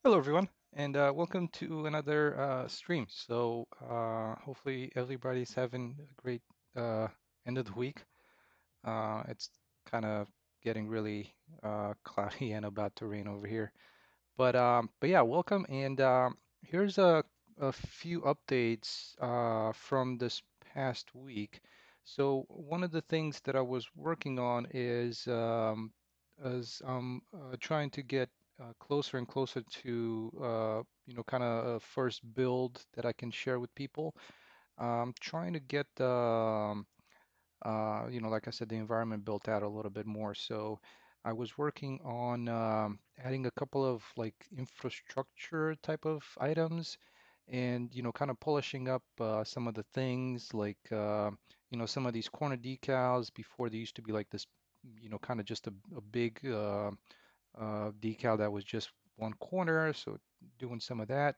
Hello, everyone, and welcome to another stream. Hopefully everybody's having a great uh, end of the week. It's kind of getting really cloudy and about to rain over here. But yeah, welcome. And here's a few updates from this past week. So one of the things that I was working on is trying to get closer and closer to kind of a first build that I can share with people. Trying to get like I said, the environment built out a little bit more. So I was working on adding a couple of like infrastructure type of items and, kind of polishing up some of the things like, some of these corner decals before they used to be like this, kind of just a big decal that was just one corner. So doing some of that,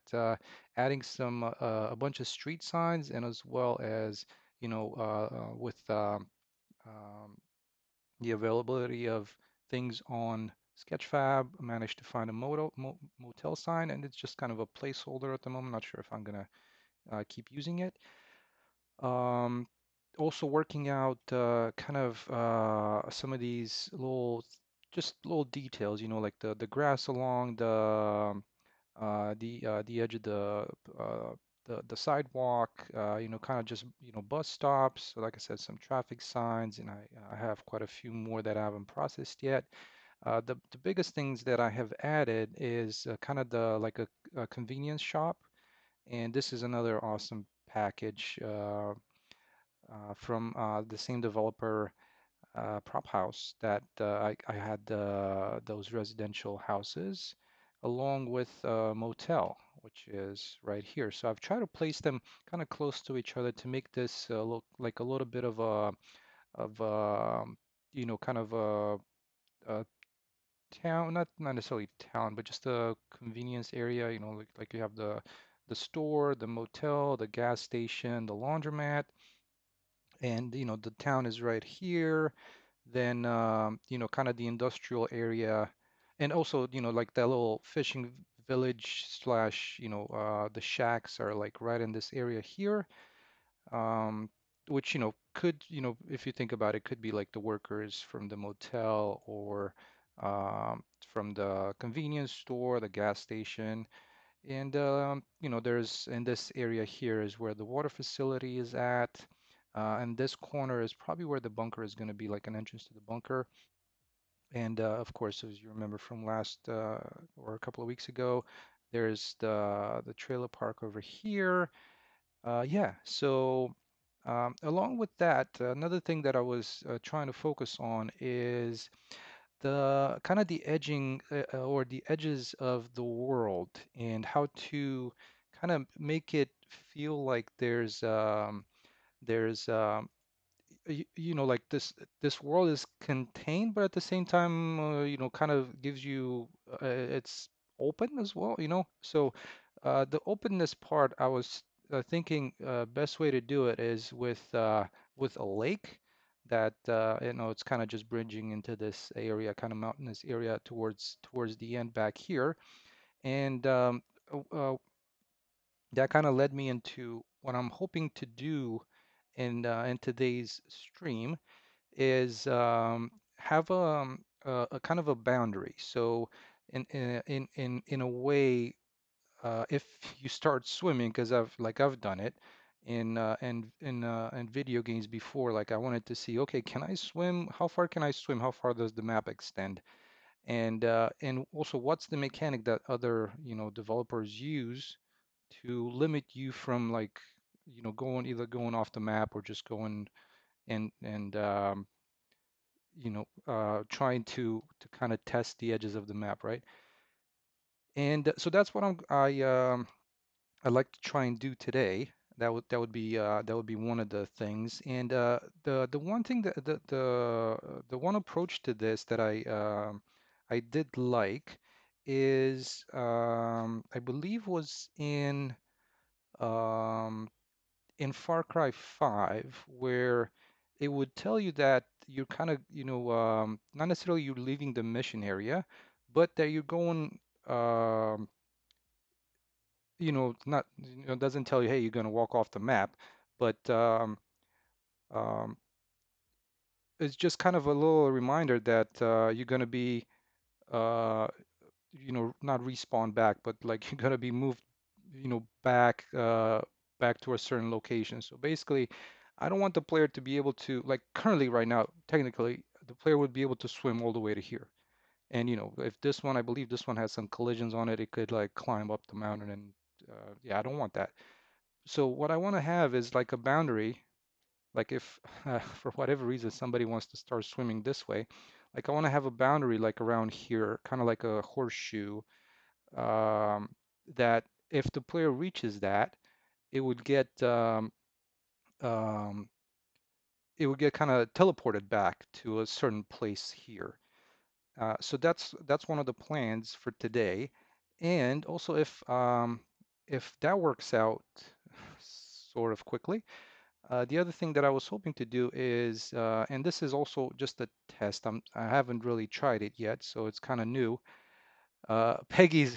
adding a bunch of street signs and as well as, with um, the availability of things on Sketchfab. I managed to find a motel sign, and it's just kind of a placeholder at the moment. Not sure if I'm gonna keep using it. Um, Also working out kind of some of these just little details, like the grass along the edge of the sidewalk, kind of just bus stops. So like I said, some traffic signs, and I have quite a few more that I haven't processed yet. The biggest things that I have added is kind of a convenience shop, and this is another awesome package from the same developer, Prop House, that I had those residential houses along with a motel, which is right here. So I've tried to place them kind of close to each other to make this look like a little bit of kind of a town, not necessarily town, but just a convenience area. Like you have the store, the motel, the gas station, the laundromat, and the town is right here. Then kind of the industrial area, and also like that little fishing village slash the shacks are like right in this area here, um, which could if you think about it, could be like the workers from the motel or from the convenience store, the gas station. And there's in this area here is where the water facility is at. And this corner is probably where the bunker is going to be, like an entrance to the bunker. And of course, as you remember from last or a couple of weeks ago, there's the trailer park over here. Yeah, so along with that, another thing that I was trying to focus on is the kind of the edging or the edges of the world and how to kind of make it feel like there's like this world is contained, but at the same time, kind of gives you it's open as well, So the openness part, I was thinking best way to do it is with a lake that it's kind of just bridging into this area, kind of mountainous area towards the end back here, and that kind of led me into what I'm hoping to do in today's stream is have a kind of a boundary. So in a way, if you start swimming, because I've done it in video games before, like I wanted to see, okay, can I swim? How far can I swim? How far does the map extend? And also, what's the mechanic that other developers use to limit you from like going off the map or just going and trying to kind of test the edges of the map, right? And so that's what I'd like to try and do today. That would be one of the things. And the one thing that the one approach to this that I did like is I believe was um, in Far Cry 5, where it would tell you that you're kind of, not necessarily you're leaving the mission area, but that you're going. not, doesn't tell you, hey, you're going to walk off the map, but um, it's just kind of a little reminder that you're going to be, uh, not respawn back, but like you're going to be moved, back to a certain location. So basically, I don't want the player to be able to, like currently right now, technically, the player would be able to swim all the way to here. And if this one, I believe this one has some collisions on it, it could like climb up the mountain and yeah, I don't want that. So what I want to have is like a boundary, like if for whatever reason somebody wants to start swimming this way, like I want to have a boundary like around here, kind of like a horseshoe, um, that if the player reaches that, it would get um, it would get kind of teleported back to a certain place here. So that's one of the plans for today. And also if that works out sort of quickly, the other thing that I was hoping to do is, and this is also just a test. I haven't really tried it yet, so it's kind of new. Peggy's.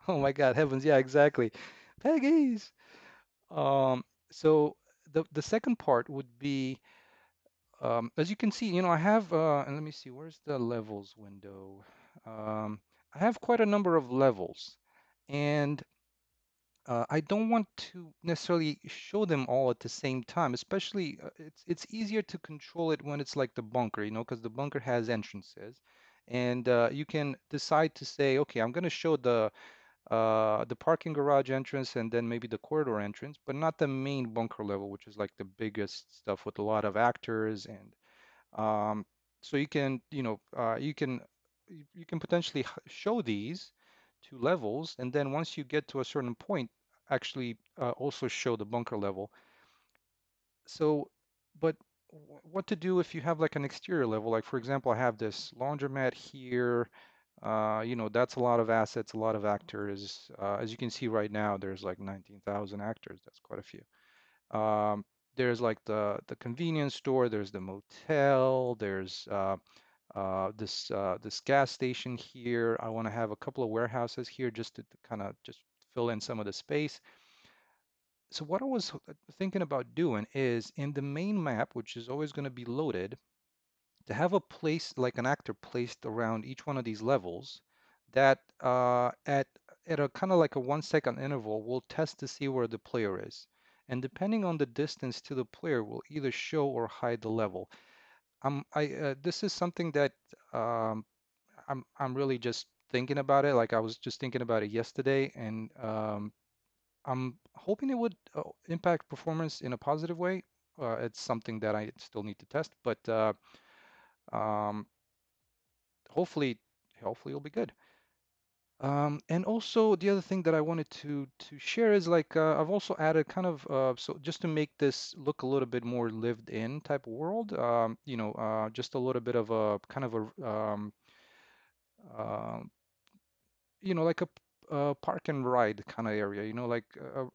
Oh my God, heavens, yeah, exactly. Peggy's. Um, so the second part would be, as you can see, I have, and let me see, where's the levels window? Um, I have quite a number of levels, and I don't want to necessarily show them all at the same time, especially it's easier to control it when it's like the bunker, because the bunker has entrances, and you can decide to say, okay, I'm going to show the parking garage entrance and then maybe the corridor entrance, but not the main bunker level, which is like the biggest stuff with a lot of actors and so you can potentially show these two levels, and then once you get to a certain point, actually also show the bunker level. So, but what to do if you have like an exterior level? Like for example, I have this laundromat here. That's a lot of assets, a lot of actors. As you can see right now, there's like 19,000 actors. That's quite a few. Um, there's like the convenience store, there's the motel, there's this gas station here. I want to have a couple of warehouses here just to kind of just fill in some of the space. So what I was thinking about doing is in the main map, which is always going to be loaded, to have a place like an actor placed around each one of these levels that at a kind of like a 1 second interval will test to see where the player is. And depending on the distance to the player will either show or hide the level. This is something that um, I'm really just thinking about it. Like I was just thinking about it yesterday, and I'm hoping it would impact performance in a positive way. It's something that I still need to test, but um, hopefully, hopefully it'll be good. And also the other thing that I wanted to share is like I've also added kind of so just to make this look a little bit more lived in type of world. Just a little bit of a kind of a um, like a park and ride kind of area, like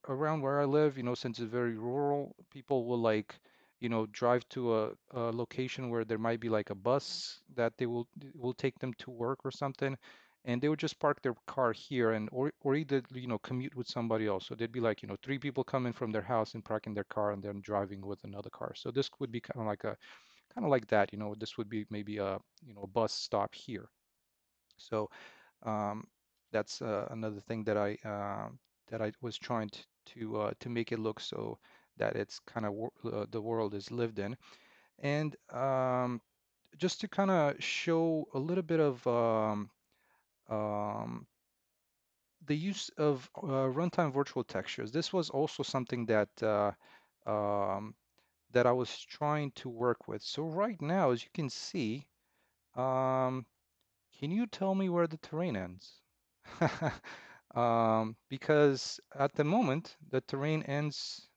around where I live, since it's very rural, people will like, drive to a location where there might be like a bus that they will take them to work or something, and they would just park their car here and or either, commute with somebody else. So they'd be like, three people coming from their house and parking their car and then driving with another car. So this would be kind of like that, this would be maybe a bus stop here. So um, that's another thing that I was trying to make it look so that it's kind of the world is lived in, and just to kind of show a little bit of um, the use of runtime virtual textures. This was also something um, that I was trying to work with. So right now, as you can see, um, can you tell me where the terrain ends? Because at the moment, the terrain ends.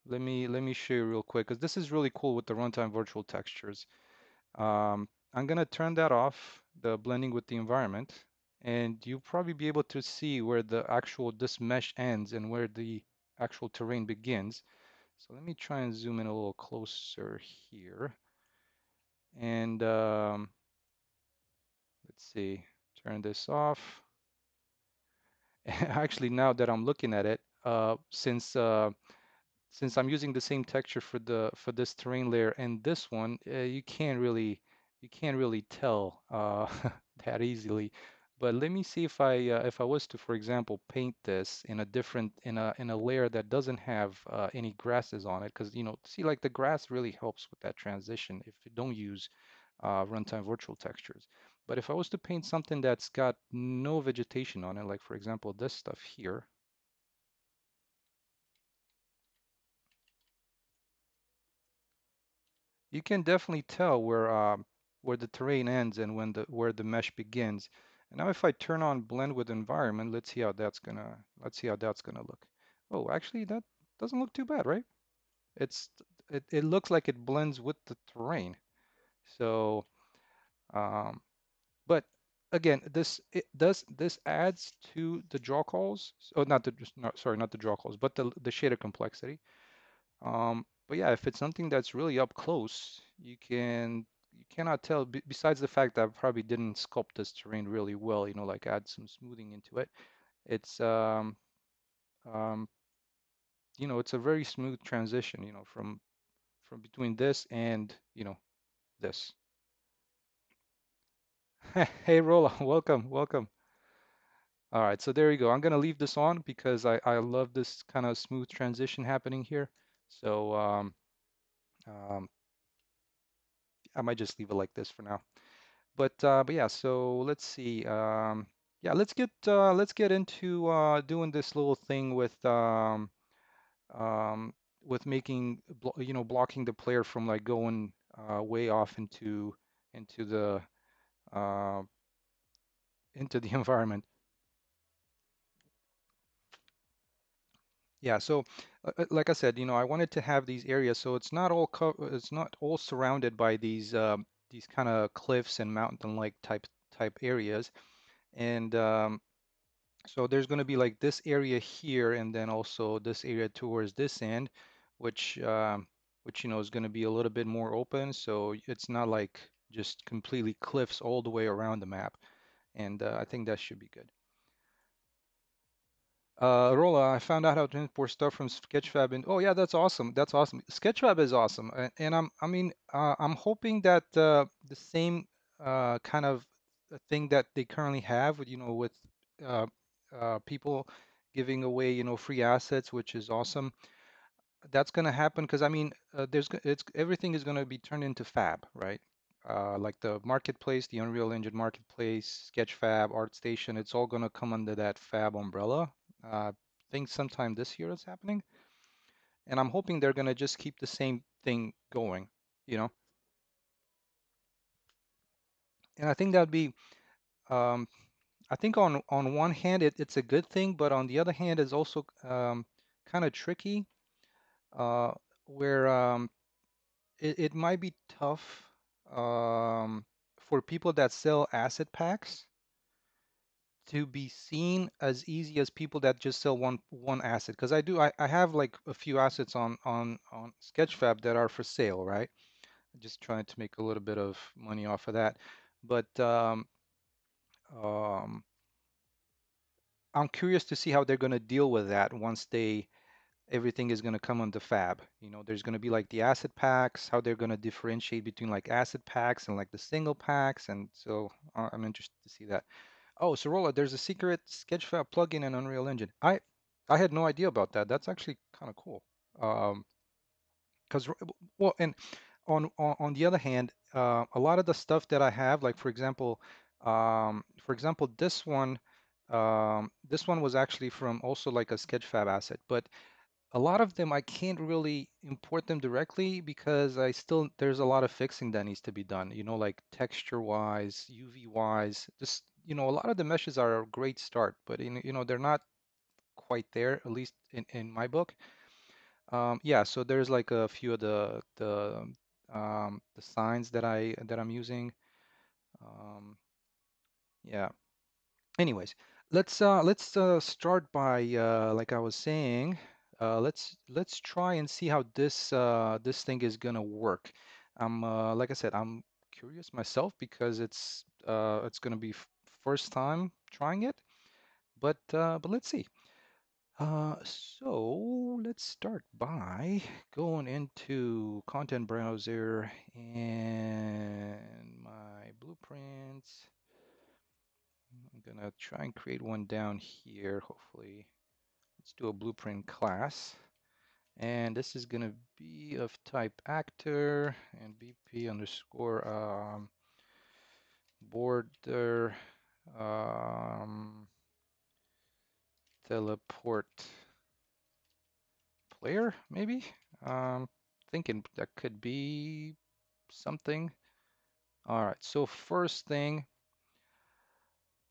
Let me show you real quick, because this is really cool with the runtime virtual textures. I'm gonna turn that off, the blending with the environment, and you'll probably be able to see where this mesh ends and where the actual terrain begins. So let me try and zoom in a little closer here. And let's see, turn this off. Actually, now that I'm looking at it, since I'm using the same texture for this terrain layer and this one, you can't really tell that easily. But let me see if I was to, for example, paint this in a different in a layer that doesn't have any grasses on it, because see, like the grass really helps with that transition if you don't use runtime virtual textures. But if I was to paint something that's got no vegetation on it, like for example this stuff here, you can definitely tell where the terrain ends and where the mesh begins. And now if I turn on blend with environment, let's see how that's gonna look. Oh, actually that doesn't look too bad, right? It's it looks like it blends with the terrain. So, um, but again, this adds to the draw calls. Oh, not the not sorry, not the draw calls, but the shader complexity. But yeah, if it's something that's really up close, you cannot tell. Besides the fact that I probably didn't sculpt this terrain really well, like add some smoothing into it. It's um, it's a very smooth transition, from between this and this. Hey, Rolla, welcome, welcome. All right, so there you go. I'm gonna leave this on because I love this kind of smooth transition happening here. So um, I might just leave it like this for now. But yeah, so let's see. Yeah, let's get into doing this little thing um, with making blocking the player from like going way off into the uh, into the environment. Yeah, so like I said, I wanted to have these areas so it's not all surrounded by these kind of cliffs and mountain-like type areas. And so there's going to be like this area here, and then also this area towards this end, which is going to be a little bit more open. So it's not like just completely cliffs all the way around the map. And I think that should be good. Rolla, I found out how to import stuff from Sketchfab, and oh yeah, that's awesome. That's awesome. Sketchfab is awesome, and I'm hoping that the same kind of thing that they currently have, with uh, people giving away, free assets, which is awesome. That's going to happen because it's everything is going to be turned into Fab, right? Like the marketplace, the Unreal Engine marketplace, Sketchfab, ArtStation, it's all going to come under that Fab umbrella. I think sometime this year it's happening, and I'm hoping they're going to just keep the same thing going, you know. And I think that'd be, um, I think on one hand it's a good thing, but on the other hand it's also kind of tricky, uh, where it might be tough um, for people that sell asset packs to be seen as easy as people that just sell one asset. Because I have like a few assets on Sketchfab that are for sale, right? Just trying to make a little bit of money off of that. But um, I'm curious to see how they're going to deal with that once everything is going to come onto Fab. There's going to be like the asset packs, how they're going to differentiate between like asset packs and like the single packs. And so I'm interested to see that. Oh, Sorolla, there's a secret Sketchfab plugin in Unreal Engine. I had no idea about that. That's actually kind of cool. Because well, and on the other hand, a lot of the stuff that I have, like for example, this one was actually from also like a Sketchfab asset, but a lot of them I can't really import them directly because there's a lot of fixing that needs to be done, like texture wise, UV wise. Just, a lot of the meshes are a great start, but they're not quite there, at least in my book. Yeah, so there's like a few of the signs that I'm using. Um, yeah. Anyways, let's start by like I was saying, let's try and see how this thing is gonna work. Like I said, I'm curious myself because it's gonna be first time trying it, but let's see. So let's start by going into Content Browser and my blueprints. I'm gonna try and create one down here, hopefully. Let's do a blueprint class. And this is gonna be of type actor and BP underscore border um, teleport player, maybe? Thinking that could be something. All right, so first thing,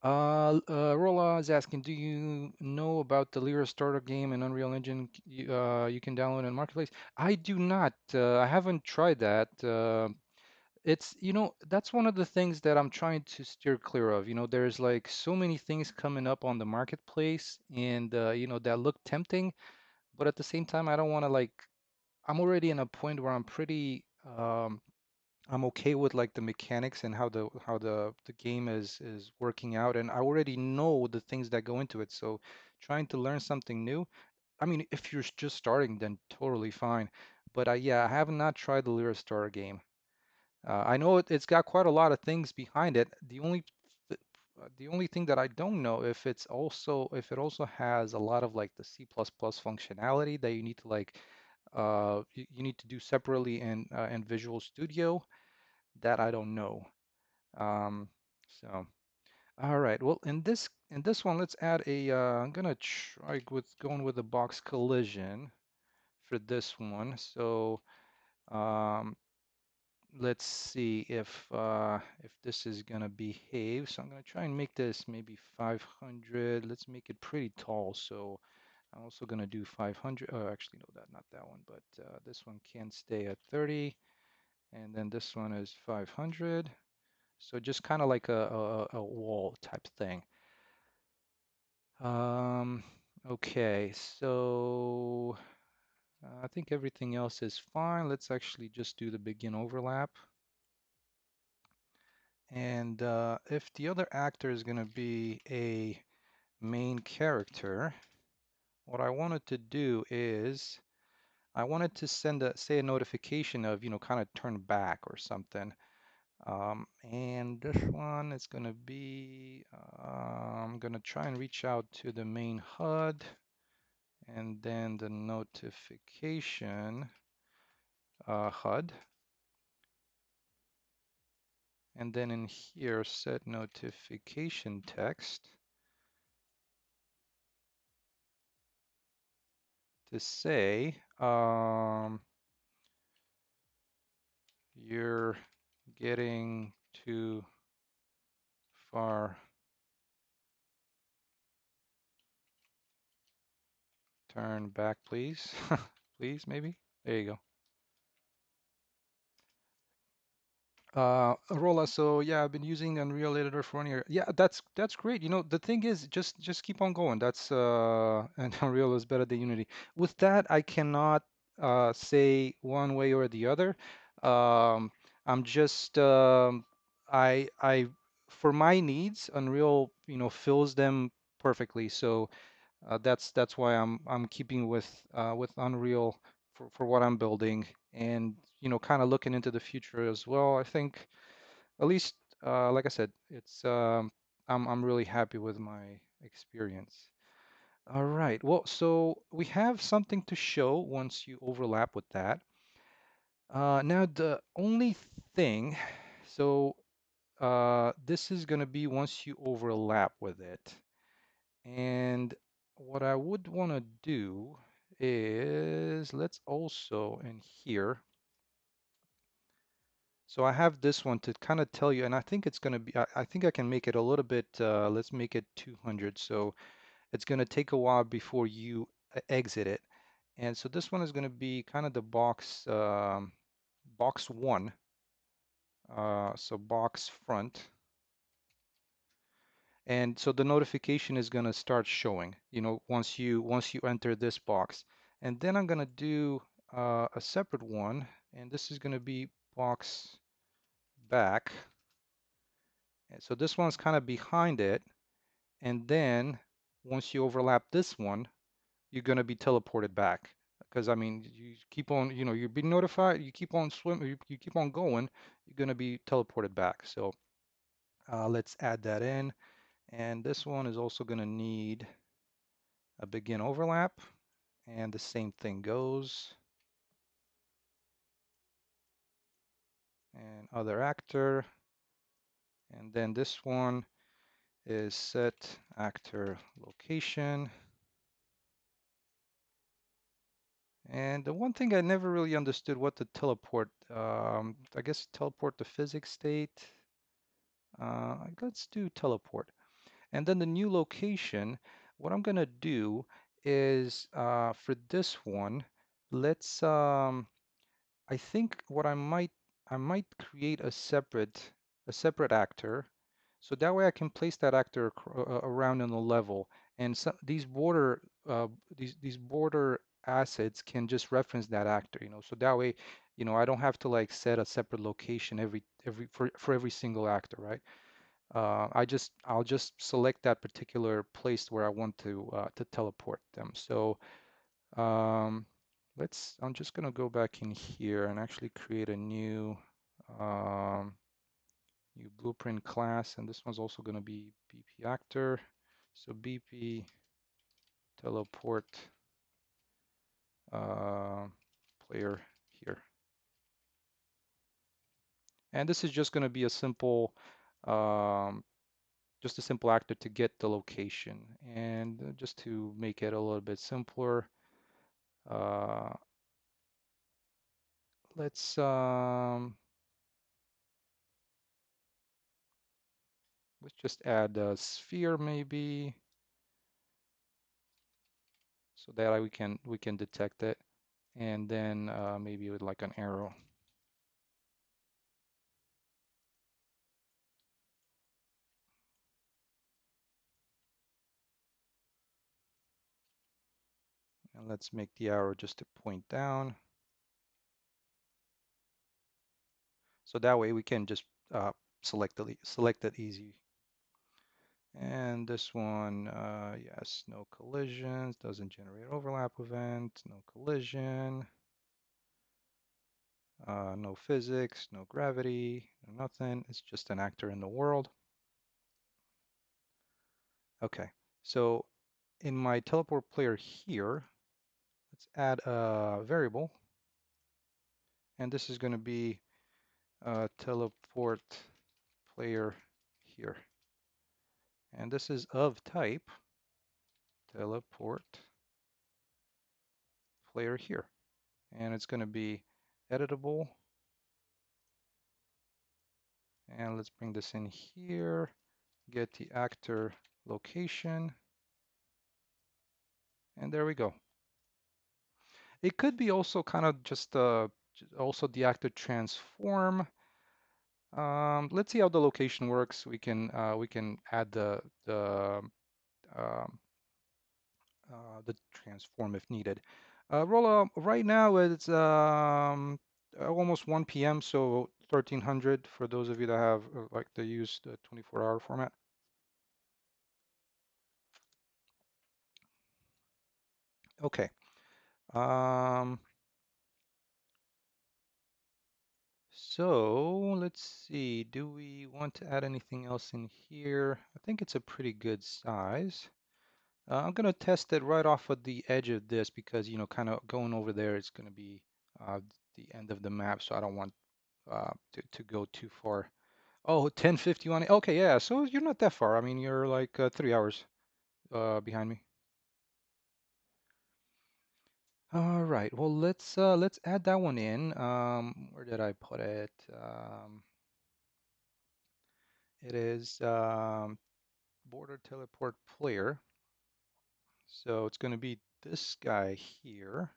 Rolla is asking, do you know about the Lyra starter game and Unreal Engine you can download in Marketplace? I do not. I haven't tried that. That's one of the things that I'm trying to steer clear of. There's like so many things coming up on the marketplace and that look tempting, but at the same time, I don't want to like I'm already in a point where I'm okay with like the mechanics and how the game is working out, and I already know the things that go into it. So trying to learn something new, I mean, if you're just starting, then totally fine. But yeah, I have not tried the Lyra Star game. I know it's got quite a lot of things behind it. The only thing that I don't know if it also has a lot of like the C++ functionality that you need to like you need to do separately in Visual Studio. That I don't know. Um, so all right. Well, in this one, let's add a. I'm gonna try with going with the box collision for this one. So um, let's see if this is gonna behave. So I'm gonna try and make this maybe 500. Let's make it pretty tall. So I'm also gonna do 500. Oh, actually, no, not that one, but this one can stay at 30, and then this one is 500. So just kind of like a wall type thing. Um, okay, so I think everything else is fine. Let's actually just do the begin overlap. And if the other actor is going to be a main character, what I wanted to do is I wanted to say a notification of, kind of turn back or something. And this one is going to be, I'm going to try and reach out to the main HUD and then the notification HUD. And then in here, set notification text to say, you're getting too far. Turn back, please. Please, maybe. There you go. Rolla, so yeah, I've been using Unreal Editor for 1 year. Yeah, that's great. The thing is, just keep on going. That's and Unreal is better than Unity. With that, I cannot say one way or the other. Um, I'm just I for my needs, Unreal, fills them perfectly. So that's why I'm keeping with Unreal for what I'm building, and kind of looking into the future as well. I think at least like I said, it's I'm really happy with my experience. All right. Well, so we have something to show once you overlap with that. Now the only thing, so this is going to be once you overlap with it. And what I would want to do is let's also in here. So I have this one to kind of tell you, and I think it's going to be, I think I can make it a little bit, let's make it 200. So it's going to take a while before you exit it. And so this one is going to be kind of the box one. So box front. And so the notification is going to start showing, once you enter this box. And then I'm going to do a separate one, and this is going to be box back. So this one's kind of behind it, and then once you overlap this one, you're going to be teleported back. Because I mean, you keep on, you're being notified, you keep on swimming, you keep on going, you're going to be teleported back. So let's add that in. And this one is also going to need a begin overlap, and the same thing goes. And other actor, and then this one is set actor location. And the one thing I never really understood what to teleport, I guess teleport to physics state. Let's do teleport. And then the new location, what I'm gonna do is for this one, let's I think what I might create a separate actor, so that way I can place that actor around on the level, and so these border assets can just reference that actor, so that way, I don't have to like set a separate location every for every single actor, right? I'll just select that particular place where I want to teleport them. So um, I'm just gonna go back in here and actually create a um, new blueprint class, and this one's also gonna be BP actor. So BP teleport uh, player here, and this is just gonna be um, just a simple actor to get the location, and just to make it a little bit simpler. Uh, let's let's just add a sphere maybe, so that we can detect it, and then maybe with like an arrow. And let's make the arrow just to point down, so that way we can just select it easy. And this one, yes, no collisions, doesn't generate overlap event, no collision. No physics, no gravity, no nothing. It's just an actor in the world. Okay, so in my teleport player here, let's add a variable. And this is going to be teleport player here. And this is of type teleport player here. And it's going to be editable. And let's bring this in here, get the actor location. And there we go. It could be also kind of just also the actor transform. Let's see how the location works. We can add um, the transform if needed. Rolla, right now it's almost 1 p.m. So 1300 for those of you that have like to use the 24-hour format. Okay. Um, So let's see, do we want to add anything else in here? I think it's a pretty good size. I'm going to test it right off of the edge of this because, kind of going over there, it's going to be the end of the map, so I don't want to go too far. Oh, 10:51. Okay, yeah, so you're not that far. I mean, you're like 3 hours behind me. All right, well, let's add that one in. Where did I put it? It is border teleport player. So it's going to be this guy here.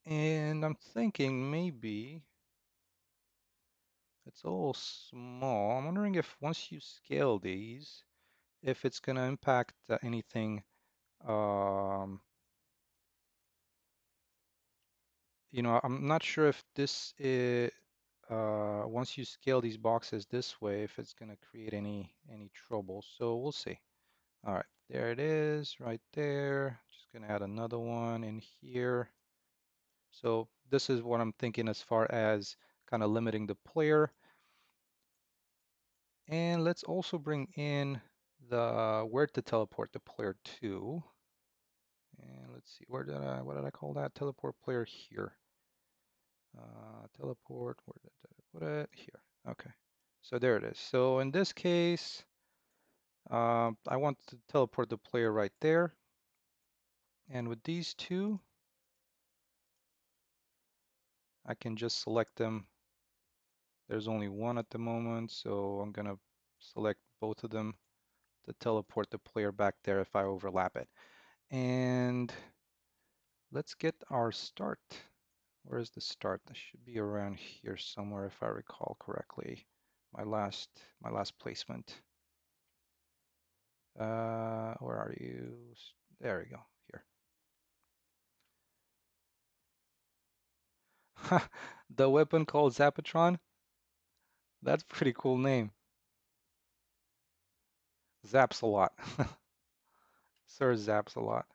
And I'm thinking maybe it's a little small. I'm wondering if once you scale these, if it's going to impact anything. Um, I'm not sure if this is, once you scale these boxes this way, if it's gonna create any trouble. So we'll see. All right, there it is right there. Just gonna add another one in here. So this is what I'm thinking as far as kind of limiting the player. And let's also bring in the where to teleport the player to. And let's see, what did I call that? Teleport player here. Teleport, where did I put it? Here. Okay. So there it is. So in this case, I want to teleport the player right there. And with these two, I can just select them. There's only one at the moment, so I'm gonna select both of them to teleport the player back there if I overlap it. And let's get our start. Where is the start? This should be around here somewhere if I recall correctly. My last placement. Where are you? There we go. Here. The weapon called Zapatron? That's a pretty cool name. Zaps a lot. Sir zaps a lot.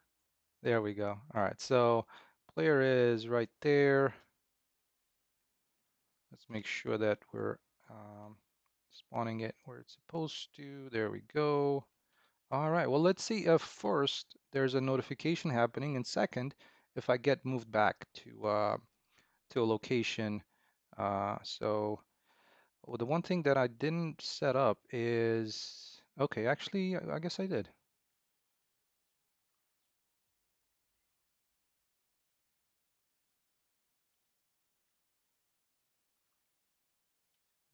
There we go. All right, so player is right there. Let's make sure that we're spawning it where it's supposed to. There we go. All right, well, let's see if first there's a notification happening, and second, if I get moved back to a location. So well, the one thing that I didn't set up is, okay, actually, I guess I did.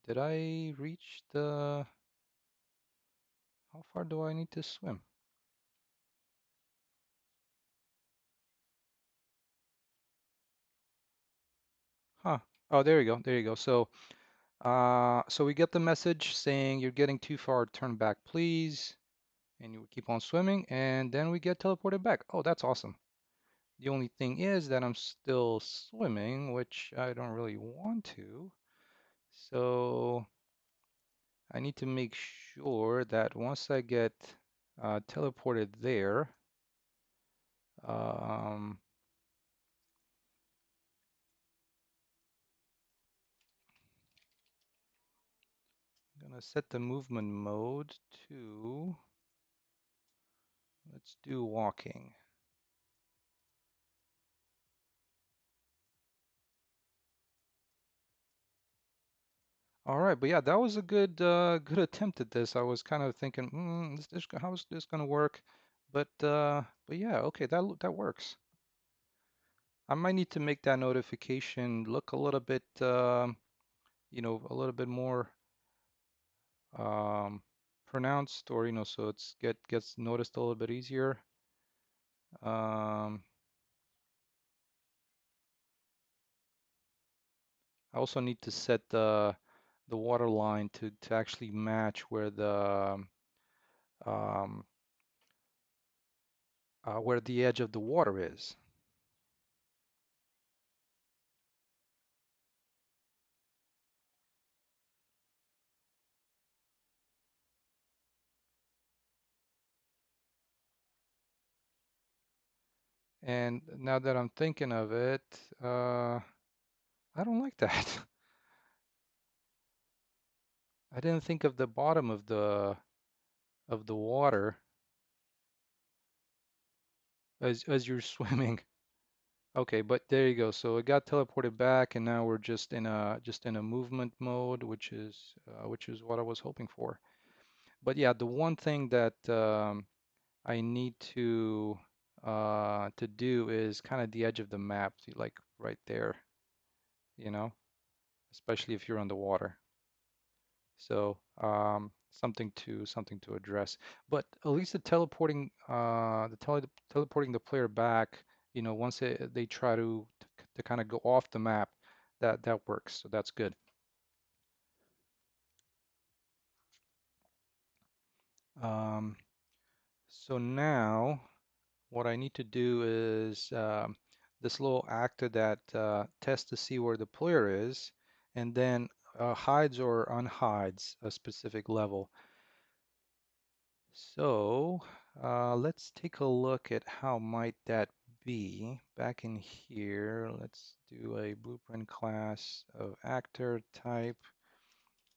Did I reach the, how far do I need to swim? Huh. Oh, there you go. There you go. So we get the message saying you're getting too far, turn back, please. And you keep on swimming, and then we get teleported back. Oh, that's awesome. The only thing is that I'm still swimming, which I don't really want to. So I need to make sure that once I get teleported there, um, I'm gonna set the movement mode to, let's do walking. All right, but yeah, that was a good attempt at this. I was kind of thinking, how is this gonna work? But yeah, okay, that works. I might need to make that notification look a little bit, a little bit more um, pronounced, or so it's gets noticed a little bit easier. Um, I also need to set the water line to actually match um, where the edge of the water is. And now that I'm thinking of it, I don't like that. I didn't think of the bottom of the water as you're swimming. Okay, but there you go. So it got teleported back, and now we're just in a movement mode, which is what I was hoping for. But yeah, the one thing that I need to do is kind of the edge of the map, like right there, you know, especially if you're underwater. So something to address. But at least the teleporting the player back, once they try to kind of go off the map, that works. So that's good. Um, so now what I need to do is this little actor that tests to see where the player is. and then hides or unhides a specific level. So let's take a look at how might that be. Back in here, let's do a blueprint class of actor type.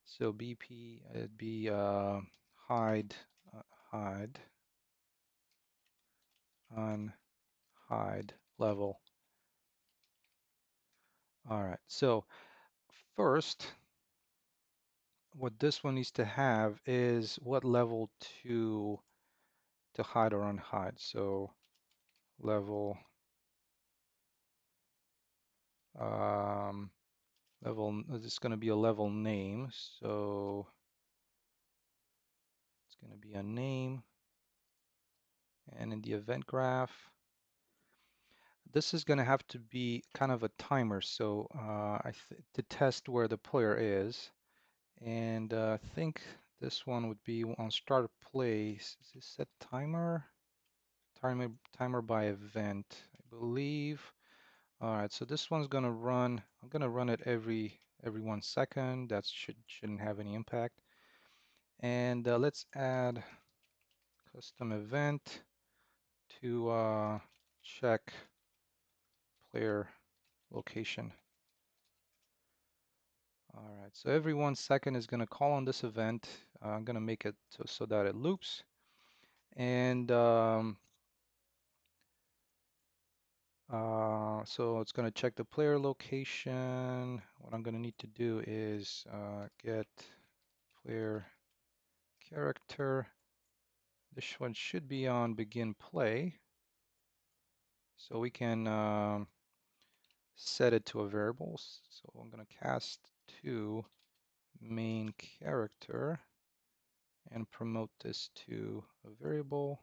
So BP, it'd be hide, uh, hide, unhide level. All right, so first, what this one needs to have is what level to hide or unhide. So level um, level, this is going to be a level name. So it's going to be a name, and in the event graph, this is going to have to be kind of a timer. So to test where the player is, and I think this one would be on start play. Is this set timer? Timer by event, I believe. All right, so this one's gonna run. I'm gonna run it every 1 second. That shouldn't have any impact. And let's add custom event to check player location. All right, so every 1 second is gonna call on this event. I'm gonna make it so that it loops. And so it's going to check the player location. What I'm going to need to do is get player character. This one should be on begin play. So we can set it to a variable. So I'm going to cast to main character and promote this to a variable.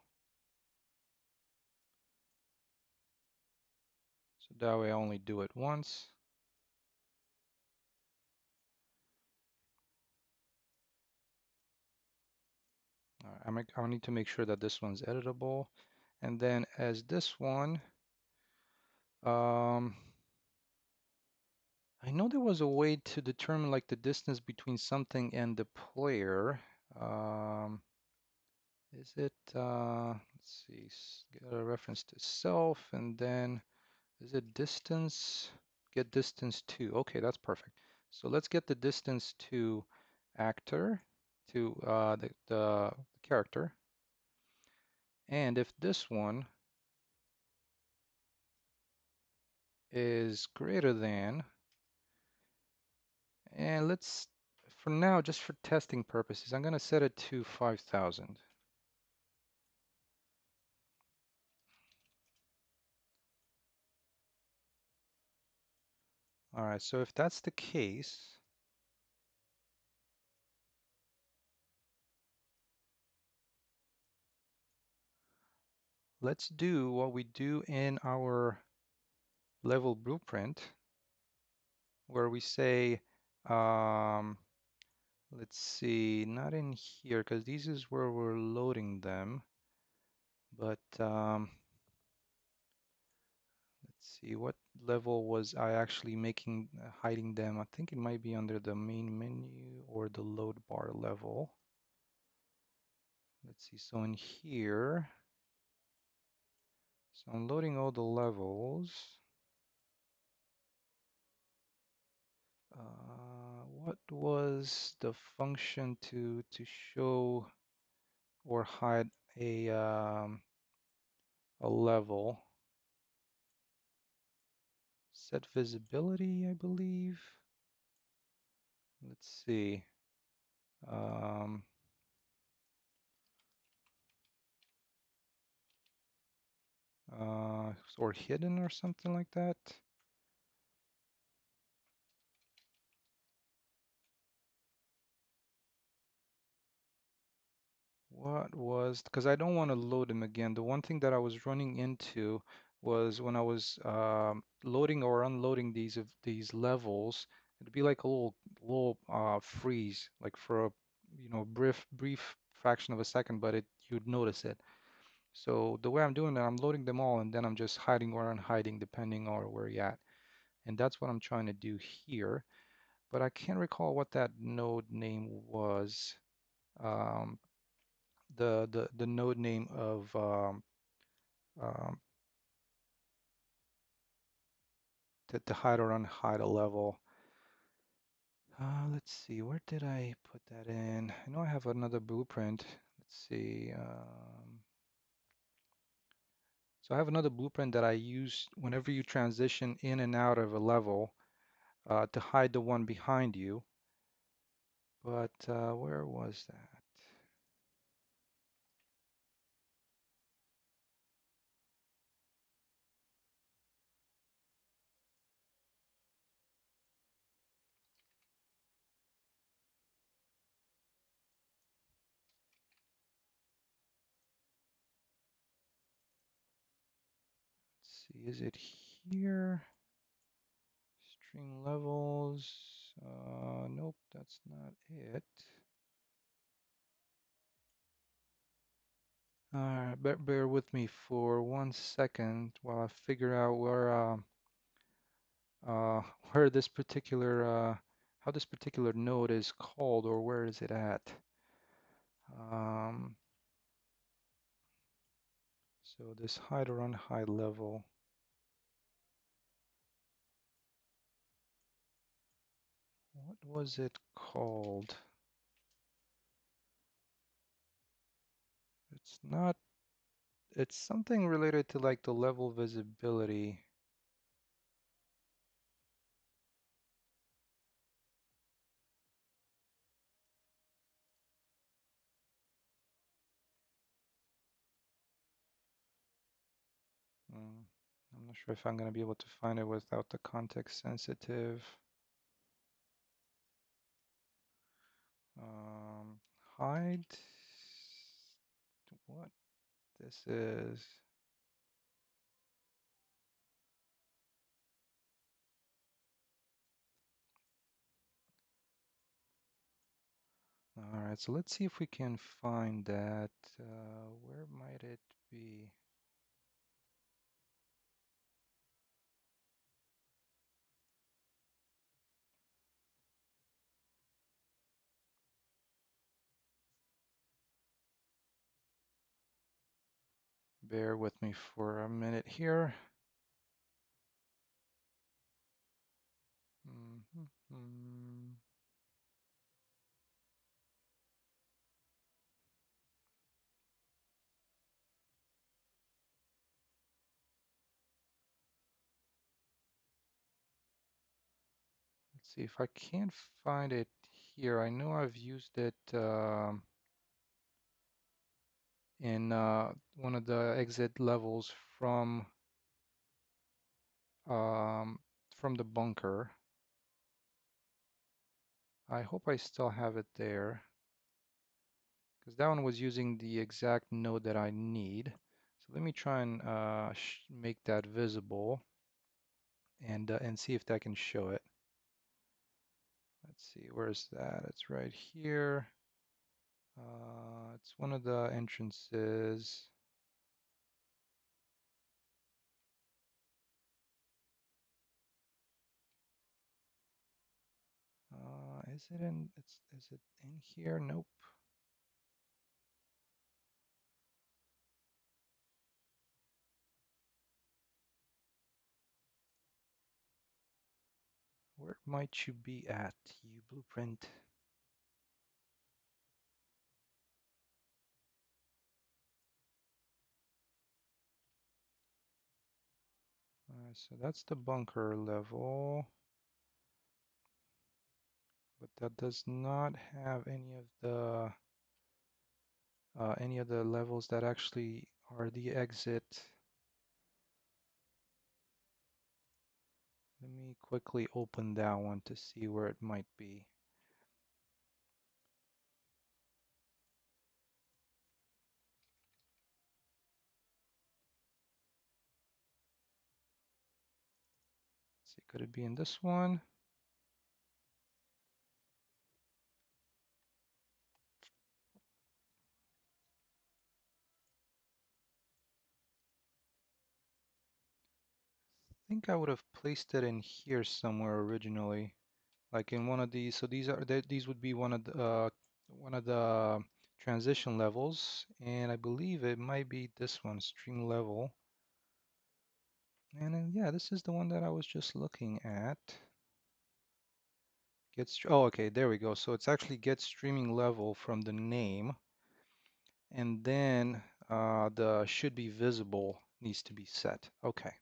So that way I only do it once. I need to make sure that this one's editable. And then as this one, I know there was a way to determine like the distance between something and the player. Is it, let's see, get a reference to self, and then is it distance? Get distance to, okay, that's perfect. So let's get the distance to actor, to the character. And if this one is greater than, and let's, for now, just for testing purposes, I'm going to set it to 5,000. All right, so if that's the case, let's do what we do in our level blueprint, where we say, let's see, not in here, because this is where we're loading them, but let's see, what level was I actually making, hiding them? I think it might be under the main menu or the load bar level. Let's see, so in here, so I'm loading all the levels. What was the function to show or hide a level? Set visibility, I believe. Let's see. Um, or hidden or something like that. What was, because I don't want to load them again. The one thing that I was running into was when I was loading or unloading these levels, it'd be like a little freeze, like for a brief fraction of a second, but you'd notice it. So the way I'm doing it, I'm loading them all and then I'm just hiding or unhiding depending on where you're at. And that's what I'm trying to do here. but I can't recall what that node name was. Um, the node name of um, to hide or unhide a level. Let's see, where did I put that in? I know I have another blueprint. Let's see. So I have another blueprint that I use whenever you transition in and out of a level to hide the one behind you. But where was that? Let's see, is it here? String levels. Nope, that's not it. Bear with me for 1 second while I figure out uh, where this particular how this particular node is called, or where is it at. Um, so this hide or unhide level, what was it called? It's not, it's something related to like the level visibility. Mm, I'm not sure if I'm going to be able to find it without the context sensitive. Um, hide. What this is. All right, so let's see if we can find that. Where might it be? Bear with me for a minute here. Mhm. Let's see if I can't find it here. I know I've used it in one of the exit levels um, from the bunker. I hope I still have it there, because that one was using the exact node that I need. So let me try and make that visible and see if that can show it. Let's see, where's that? It's right here. It's one of the entrances. Is it in? Is it in here? Nope. Where might you be at, you blueprint? So that's the bunker level, but that does not have any of the levels that actually are the exit. Let me quickly open that one to see where it might be. Let's see, could it be in this one? I think I would have placed it in here somewhere originally. like in one of these. So these would be one of the transition levels, and I believe it might be this one, stream level. And then, yeah, this is the one that I was just looking at. Oh, okay, there we go. So it's actually get streaming level from the name, and then the should be visible needs to be set. Okay,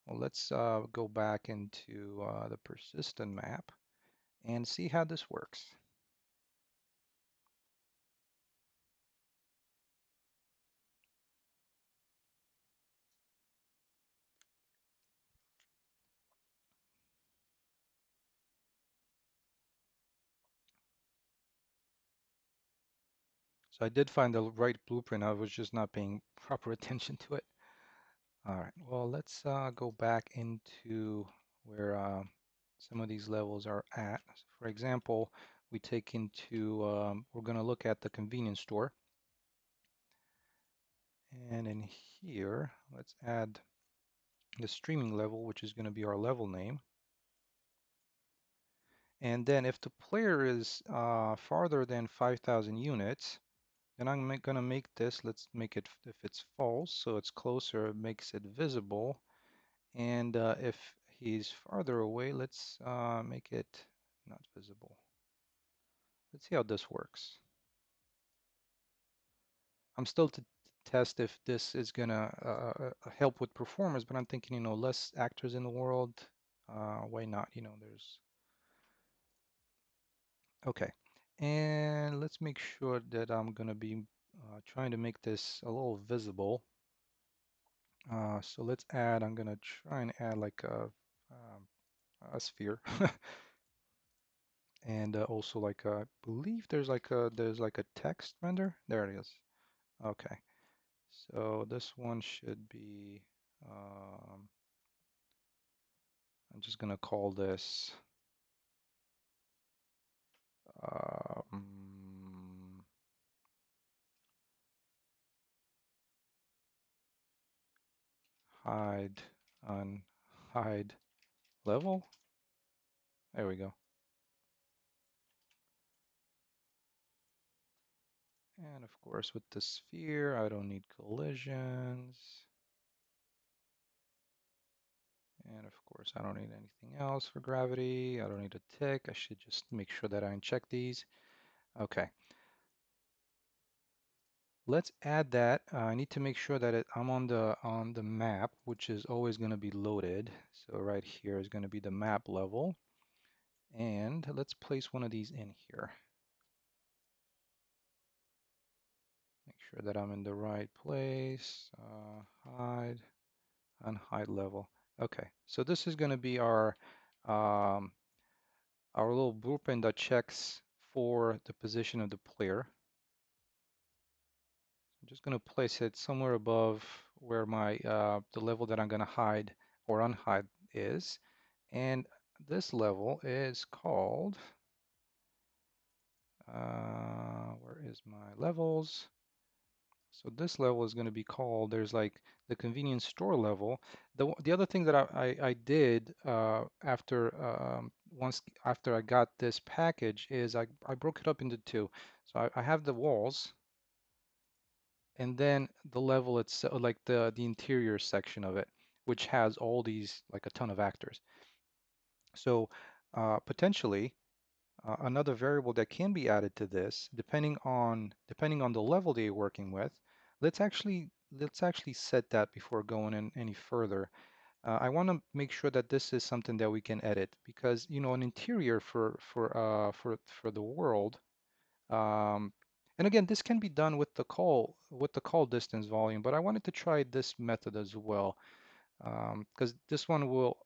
well, let's go back into the persistent map and see how this works. So I did find the right blueprint. I was just not paying proper attention to it. All right, well, let's go back into where some of these levels are at. So for example, we take into, we're going to look at the convenience store. And in here, let's add the streaming level, which is going to be our level name. And then if the player is farther than 5,000 units, then I'm going to make this, let's make it, if it's false, so it's closer, it makes it visible. And if he's farther away, let's make it not visible. Let's see how this works. I'm still to test if this is gonna help with performance, but I'm thinking, less actors in the world, why not? There's okay. And let's make sure that I'm gonna be trying to make this a little visible. So let's add, I'm gonna try and add like a sphere. And also like I believe there's like a text render. There it is. Okay. So this one should be I'm just gonna call this um, hide on hide level. There we go. And of course with the sphere, I don't need collisions. And of course, I don't need anything else for gravity. I don't need a tick. I should just make sure that I uncheck these. Okay. Let's add that. I need to make sure that I'm on the map, which is always going to be loaded. So right here is going to be the map level. And let's place one of these in here. Make sure that I'm in the right place. Hide on hide level. Okay, so this is going to be um, our little blueprint that checks for the position of the player. I'm just going to place it somewhere above where my the level that I'm going to hide or unhide is. And this level is called, where is my levels? So this level is going to be called, there's like the convenience store level. The other thing that I did once after I got this package is I broke it up into two. So I have the walls, and then the level itself, like the interior section of it, which has all these, like a ton of actors. So potentially another variable that can be added to this, depending on the level that you're working with, let's actually set that before going in any further. I want to make sure that this is something that we can edit, because an interior for the world. Um, and again, this can be done with the call distance volume, but I wanted to try this method as well, because this one will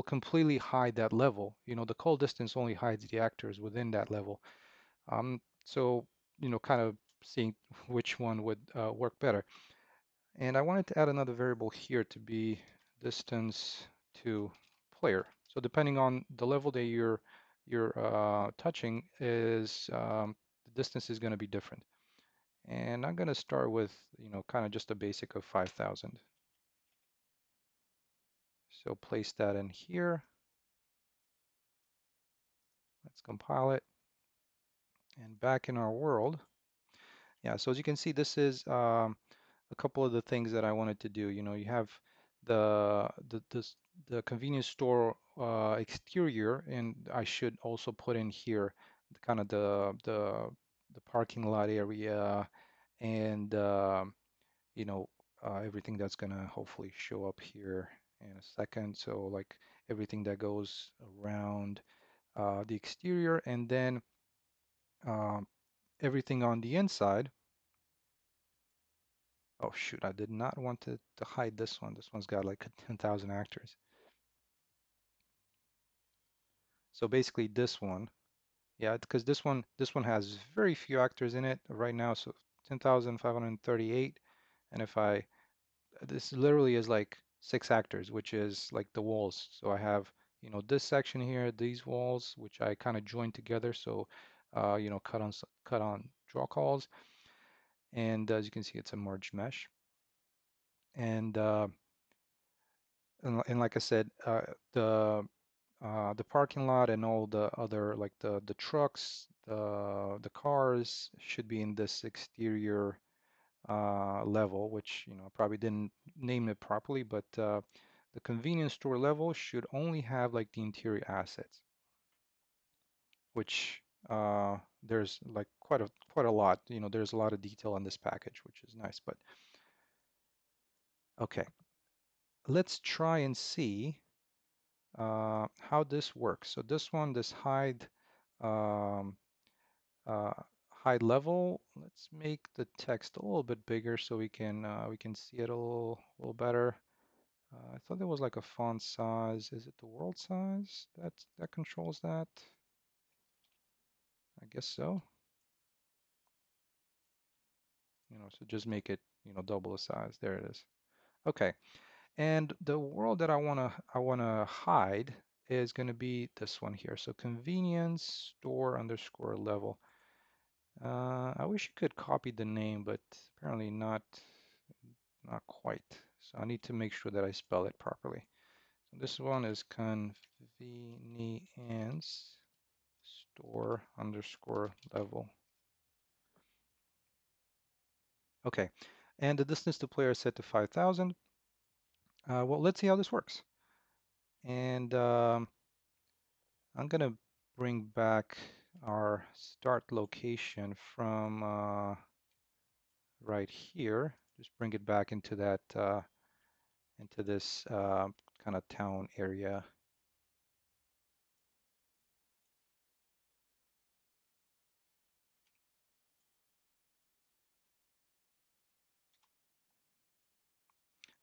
completely hide that level. The call distance only hides the actors within that level. So kind of seeing which one would work better. And I wanted to add another variable here to be distance to player. So depending on the level that you're touching, the distance is going to be different. And I'm going to start with kind of just a basic of 5,000. So place that in here. Let's compile it. And back in our world, yeah, so as you can see, this is a couple of the things that I wanted to do. You know, you have the convenience store exterior, and I should also put in here kind of the parking lot area and you know everything that's gonna hopefully show up here in a second. So like everything that goes around the exterior, and then um, everything on the inside. Oh shoot, I did not want to hide this one. This one's got like 10,000 actors. So basically this one, yeah, because this one has very few actors in it right now, so 10,538. And if I, this literally is like 6 actors, which is like the walls. So I have, you know, this section here, these walls, which I kind of joined together. So, you know, cut on draw calls. And as you can see, it's a merge mesh. And, uh, and like I said, the parking lot and all the other like the trucks, the cars should be in this exterior level, which you know probably didn't name it properly, but the convenience store level should only have like the interior assets, which there's like quite a lot. You know, there's a lot of detail on this package, which is nice. But okay, let's try and see how this works. So this one, this um, uh, hide level. Let's make the text a little bit bigger so we can see it a little better. I thought there was like a font size. Is it the world size that controls that? I guess so. You know, so just make it, you know, double the size. There it is. Okay. And the world that I wanna hide is gonna be this one here. So convenience store underscore level. I wish you could copy the name, but apparently not quite. So I need to make sure that I spell it properly. So this one is convenience store underscore level. Okay, and the distance to player is set to 5,000. Well, let's see how this works. And I'm gonna bring back our start location from right here. Just bring it back into that into this kind of town area.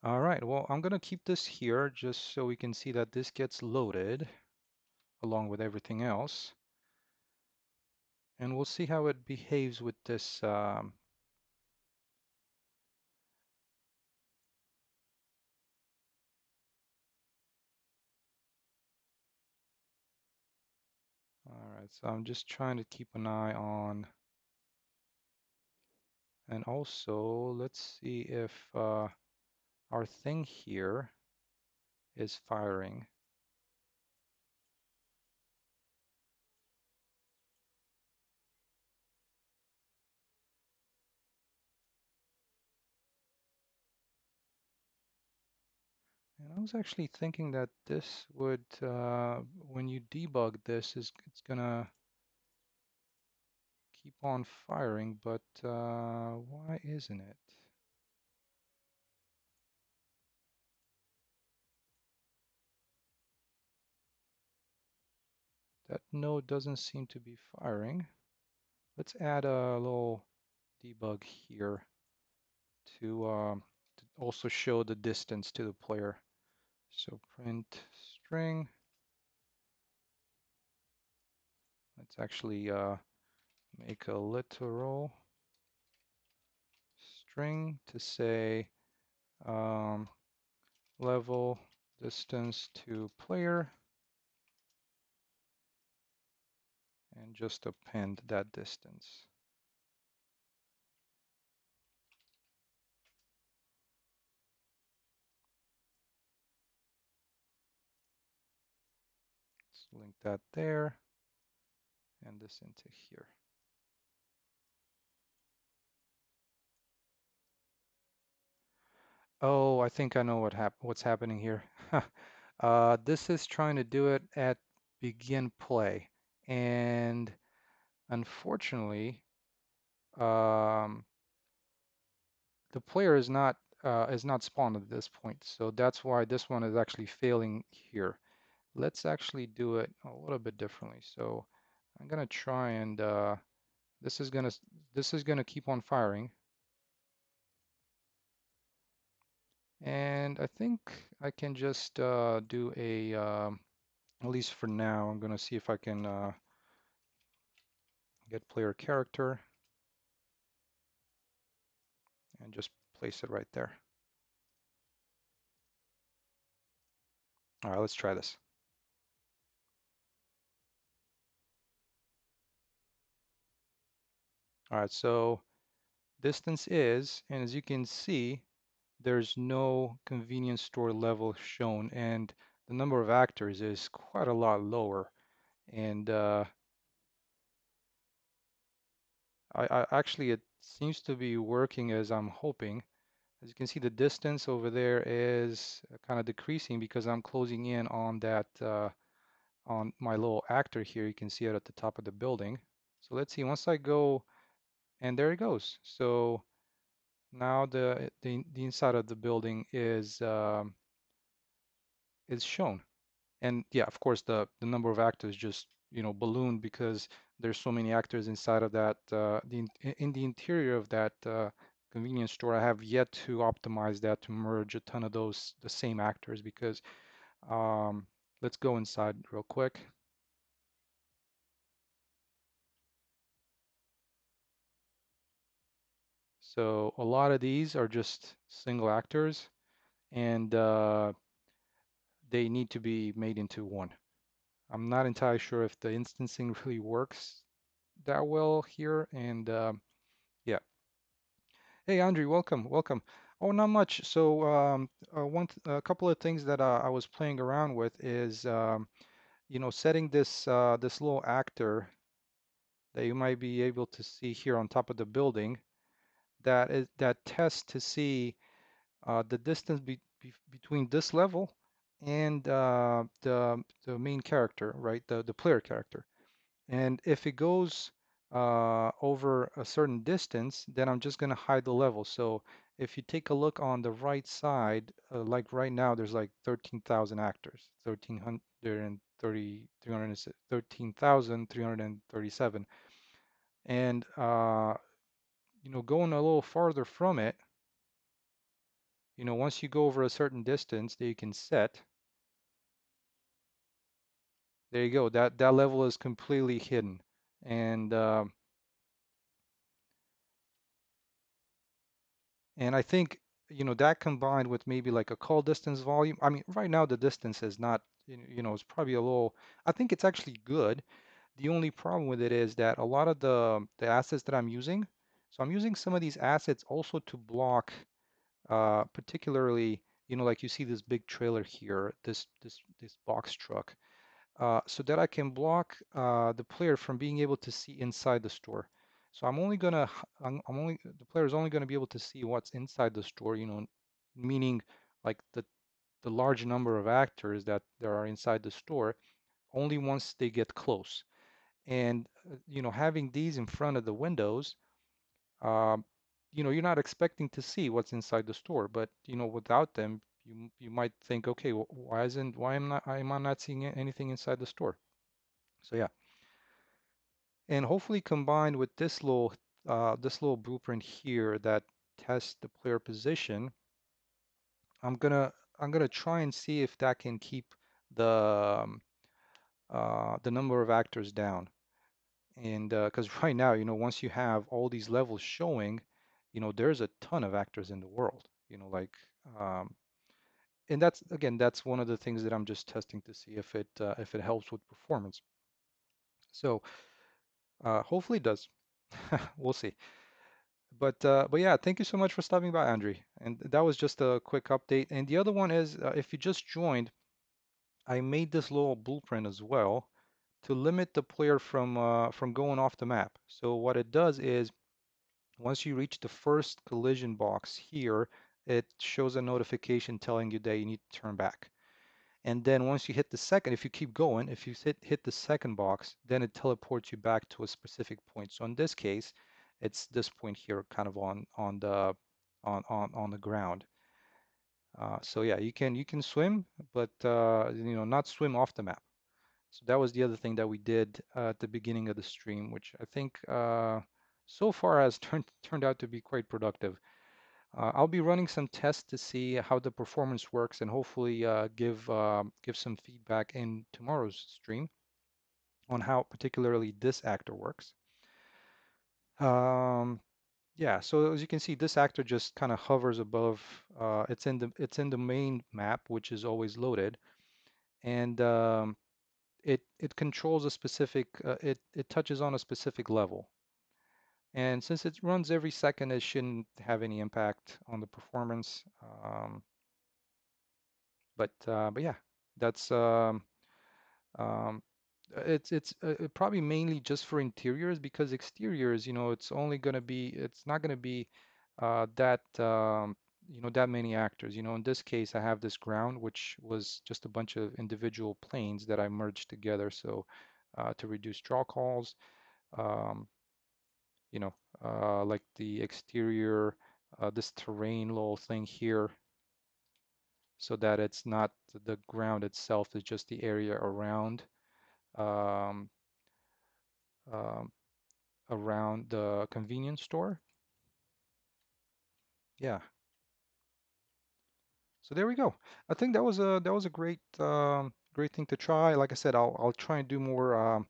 All right, well, I'm gonna keep this here just so we can see that this gets loaded along with everything else. And we'll see how it behaves with this. All right, so I'm just trying to keep an eye on, and also let's see if our thing here is firing. And I was actually thinking that this would, when you debug this, it's gonna keep on firing, but why isn't it? That node doesn't seem to be firing. Let's add a little debug here to also show the distance to the player. So print string. Let's actually make a literal string to say um, level distance to player and just append that distance. Let's link that there. this into here. Oh, I think I know what's happening here. This is trying to do it at begin play, and unfortunately, um, the player is not spawned at this point. So that's why this one is actually failing here. Let's actually do it a little bit differently. So I'm gonna try and this is gonna this is gonna keep on firing, and I think I can just do a at least for now. I'm gonna see if I can get player character and just place it right there. All right, let's try this. All right, so distance is, and as you can see, there's no convenience store level shown, and the number of actors is quite a lot lower. And I actually it seems to be working as I'm hoping. As you can see, the distance over there is kind of decreasing because I'm closing in on that on my little actor here. You can see it at the top of the building. So let's see. Once I go, and there it goes. So now the inside of the building is shown. And yeah, of course, the number of actors just ballooned because there's so many actors inside of that in the interior of that convenience store. I have yet to optimize that to merge a ton of those the same actors because um, let's go inside real quick. So a lot of these are just single actors, and they need to be made into one. I'm not entirely sure if the instancing really works that well here, and yeah. Hey, Andre, welcome, welcome. Oh, not much. So, a couple of things that I was playing around with is, setting this little actor that you might be able to see here on top of the building. That tests to see the distance between this level and the main character, right? The player character. And if it goes over a certain distance, then I'm just going to hide the level. So if you take a look on the right side, like right now, there's like 13,000 actors, 1330, 13,337. And, going a little farther from it, once you go over a certain distance that you can set, there you go. That level is completely hidden. And And I think, that combined with maybe like a call distance volume. I mean, right now the distance is not, it's probably a little, I think it's actually good. The only problem with it is that a lot of the assets that I'm using, so I'm using some of these assets also to block, particularly, like you see this big trailer here, this box truck so that I can block the player from being able to see inside the store. So I'm only, the player is only gonna be able to see what's inside the store, meaning like the large number of actors that there are inside the store only once they get close. And, having these in front of the windows, um, you're not expecting to see what's inside the store, but, without them, you might think, okay, why am I not seeing anything inside the store? So yeah, and hopefully combined with this little blueprint here that tests the player position, I'm gonna I'm gonna try and see if that can keep the the number of actors down. And because right now, once you have all these levels showing, there's a ton of actors in the world. Like um, and that's one of the things that I'm just testing to see if it helps with performance. So hopefully it does. We'll see. But yeah, thank you so much for stopping by, Andre. And that was just a quick update. And the other one is, if you just joined, I made this little blueprint as well to limit the player from going off the map. So what it does is once you reach the first collision box here, it shows a notification telling you that you need to turn back. And then once you hit the second, if you keep going, if you hit the second box, then it teleports you back to a specific point. So in this case, it's this point here, kind of on the ground. So yeah, you can swim, but not swim off the map. So that was the other thing that we did at the beginning of the stream, which I think so far has turned out to be quite productive. I'll be running some tests to see how the performance works and hopefully give some feedback in tomorrow's stream on how particularly this actor works. Um, yeah, so as you can see, this actor just kind of hovers above. It's in the main map, which is always loaded, and it controls a specific. It touches on a specific level. And since it runs every second, it shouldn't have any impact on the performance. But yeah, that's um, it's probably mainly just for interiors because exteriors, it's not gonna be that many actors. In this case, I have this ground, which was just a bunch of individual planes that I merged together. So to reduce draw calls, um, like the exterior, this terrain little thing here, so that it's not the ground itself, it's just the area um, um, around the convenience store. Yeah. So there we go. I think that was a great thing to try. Like I said, I'll try and do more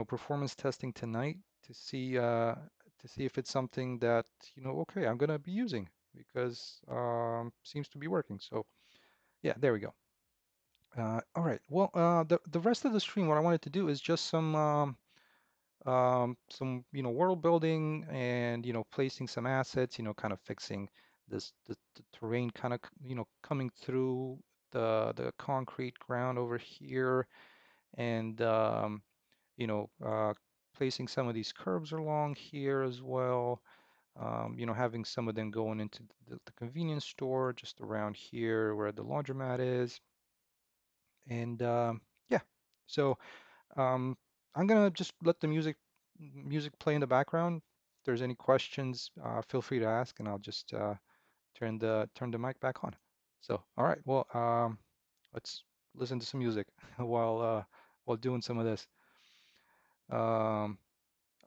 performance testing tonight to see if it's something that okay, I'm gonna be using because seems to be working. So yeah, there we go. All right. Well, the rest of the stream, what I wanted to do is just some world building and placing some assets, kind of fixing the terrain, kind of coming through the concrete ground over here, and you know uh, placing some of these curbs along here as well. Having some of them going into the convenience store just around here where the laundromat is, and yeah. So um, I'm gonna just let the music play in the background. If there's any questions, feel free to ask, and I'll just turn the mic back on. So, all right, well, let's listen to some music while doing some of this. Um,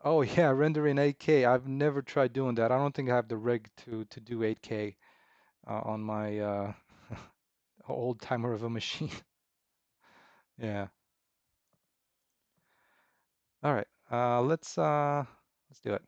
oh yeah, rendering 8K. I've never tried doing that. I don't think I have the rig to do 8K on my old timer of a machine. Yeah. All right. Let's do it.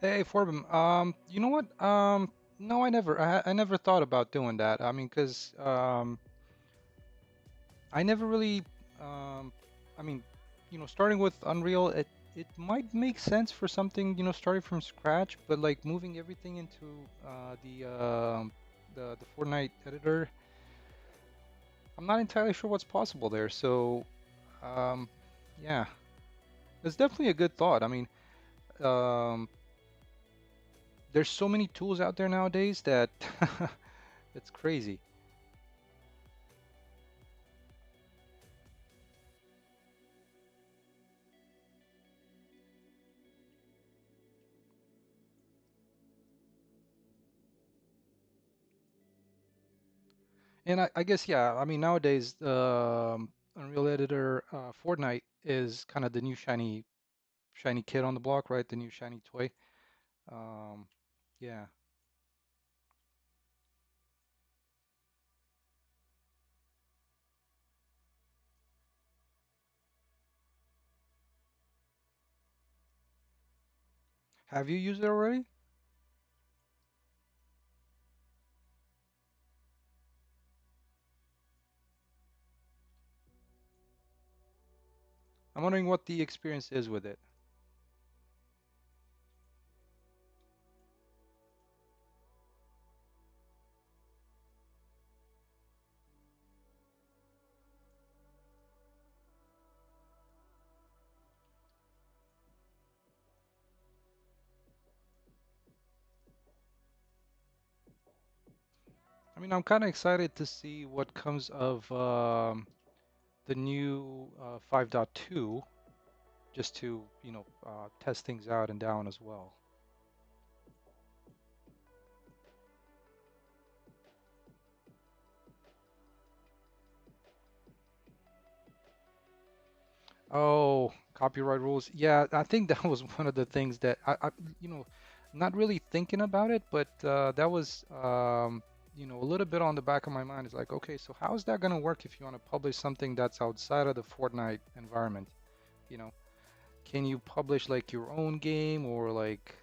Hey, Forbin. You know what? No, I never thought about doing that. I mean, 'cause I never really, um, I mean, starting with Unreal, it might make sense for something, starting from scratch, but like moving everything into the Fortnite editor, I'm not entirely sure what's possible there. So, um, yeah, it's definitely a good thought. I mean, um, there's so many tools out there nowadays that it's crazy. And I guess, yeah, I mean, nowadays, Unreal Editor, Fortnite is kind of the new shiny kid on the block, right? The new shiny toy. Um, yeah. Have you used it already? I'm wondering what the experience is with it. I mean, I'm kind of excited to see what comes of the new 5.2, just to, test things out and down as well. Oh, copyright rules. Yeah, I think that was one of the things that you know, not really thinking about it, but that was, a little bit on the back of my mind. It's like, okay, so how is that going to work if you want to publish something that's outside of the Fortnite environment? You know, can you publish like your own game or like,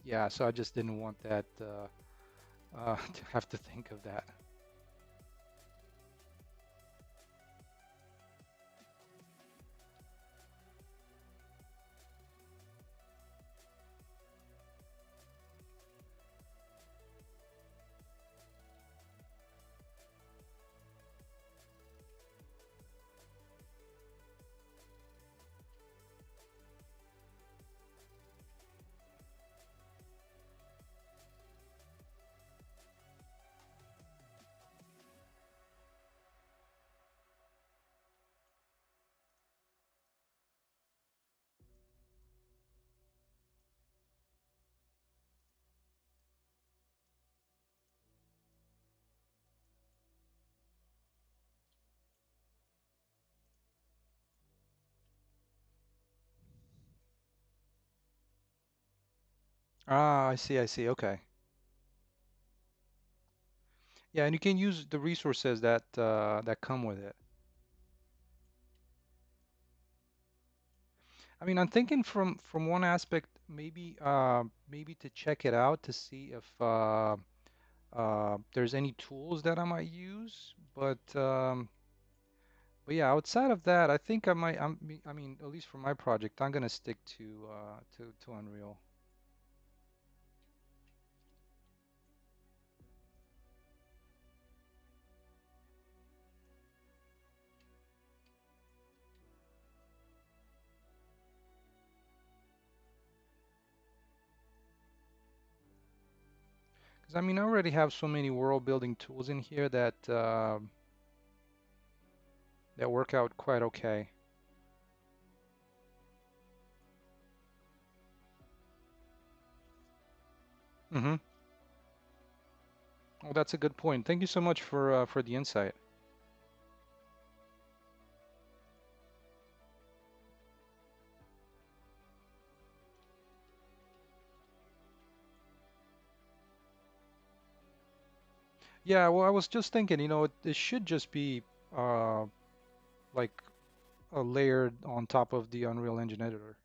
yeah, so I just didn't want that to have to think of that. Ah, I see. Okay. Yeah, and you can use the resources that come with it. I mean, I'm thinking from one aspect, maybe to check it out to see if there's any tools that I might use. But yeah, outside of that, I think I mean, at least for my project, I'm gonna stick to Unreal. Because I mean, I already have so many world building tools in here that work out quite okay. Mm-hmm. Well, that's a good point. Thank you so much for the insight. Yeah, well, I was just thinking, it should just be uh like layered on top of the Unreal Engine editor.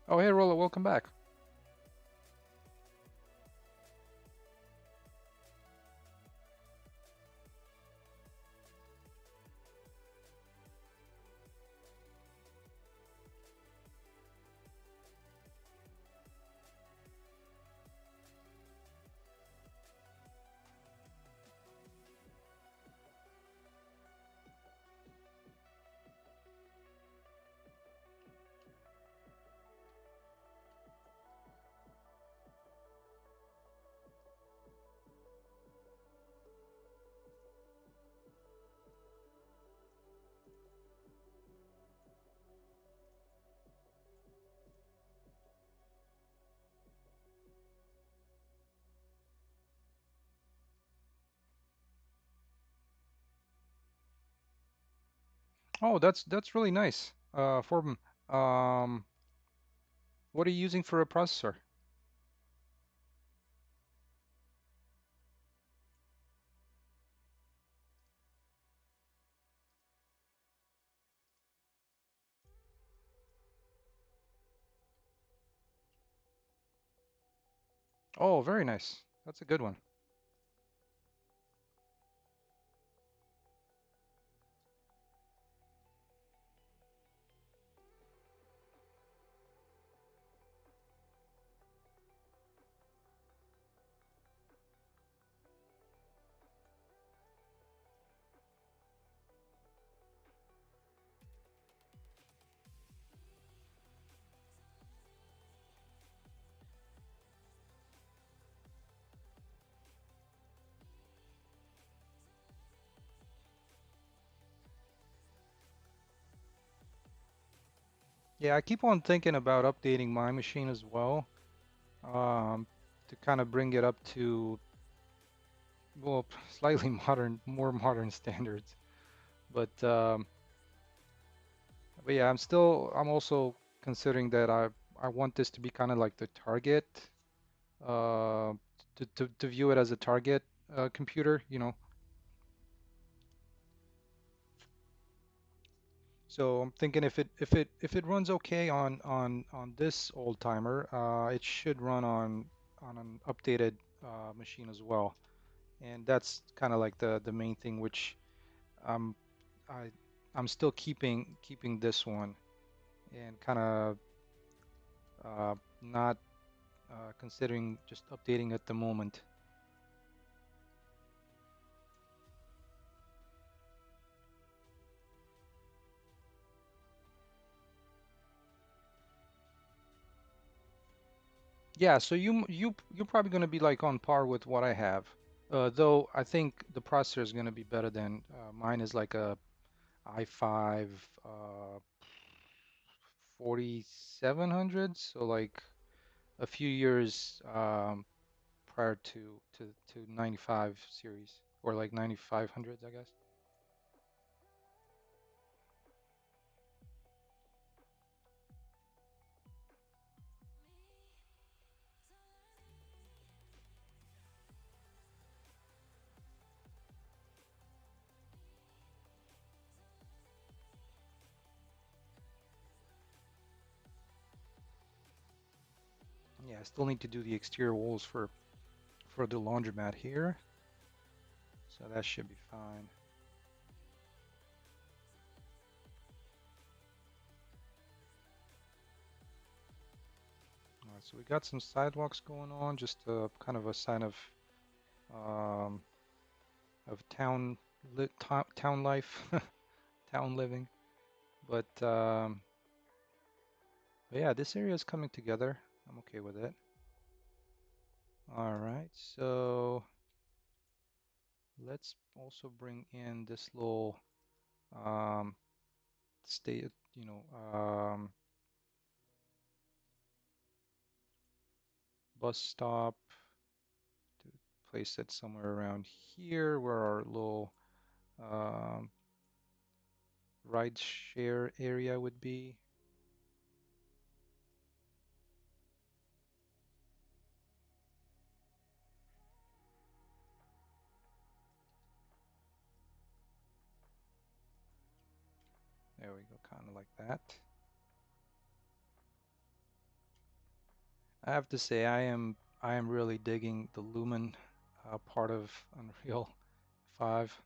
Oh, hey, Rolla, welcome back. Oh, that's really nice. Um, what are you using for a processor? Oh, very nice. That's a good one. Yeah, I keep on thinking about updating my machine as well, um, to kind of bring it up to, well, slightly modern, more modern standards. But um, but yeah, I'm also considering that I want this to be kind of like the target, uh, to view it as a target computer, you know. So I'm thinking if it runs okay on this old timer, it should run on an updated machine as well. And that's kind of like the main thing, which I'm I I'm still keeping this one and kind of not considering just updating at the moment. Yeah, so you're probably going to be like on par with what I have. Though I think the processor is going to be better than mine is like a i5 4700, so like a few years prior to 95 series or like 9500s, I guess. Yeah, I still need to do the exterior walls for the laundromat here, so that should be fine. All right, so we got some sidewalks going on, just kind of a sign um, of town life, town living. But yeah, this area is coming together. I'm okay with it. All right, so let's also bring in this little um, state, bus stop to place it somewhere around here where our little um, ride share area would be. There we go, kind of like that. I have to say I am really digging the Lumen part of Unreal 5.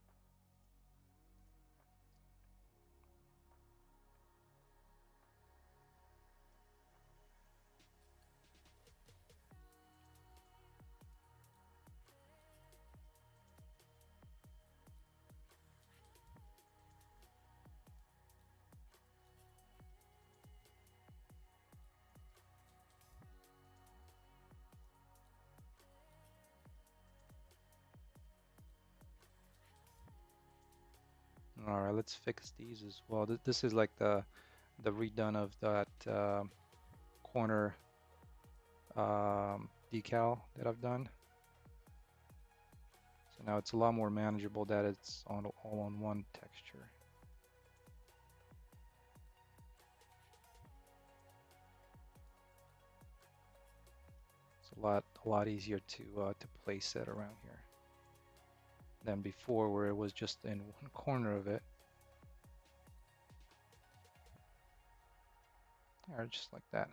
All right, let's fix these as well. This is like the redone of that corner decal that I've done. So now it's a lot more manageable that it's on all on one texture. It's a lot easier to place it around here than before, where it was just in one corner of it. Or just like that.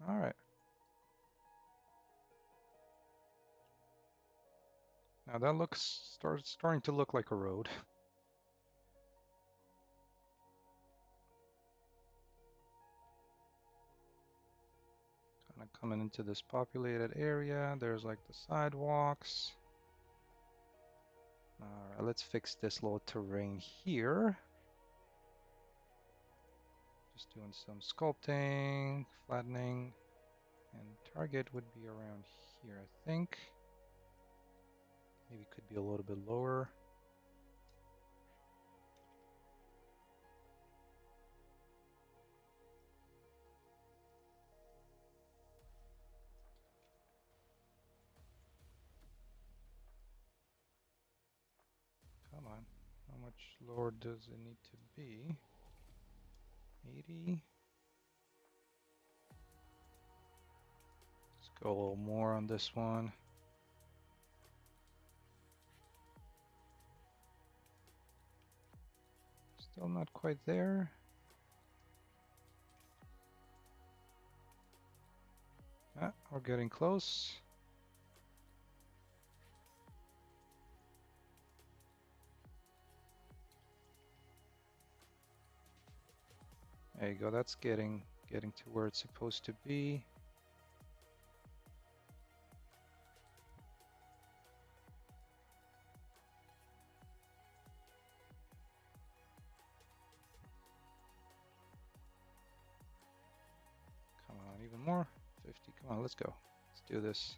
All right. Now that looks starting to look like a road. Kind of coming into this populated area. There's like the sidewalks. All right, let's fix this little terrain here. Just doing some sculpting, flattening, and target would be around here, I think. Maybe could be a little bit lower. Come on. How much lower does it need to be? 80. Let's go a little more on this one. Still not quite there. Ah, we're getting close. There you go. That's getting to where it's supposed to be. Come on, even more. 50. Come on, let's go. Let's do this.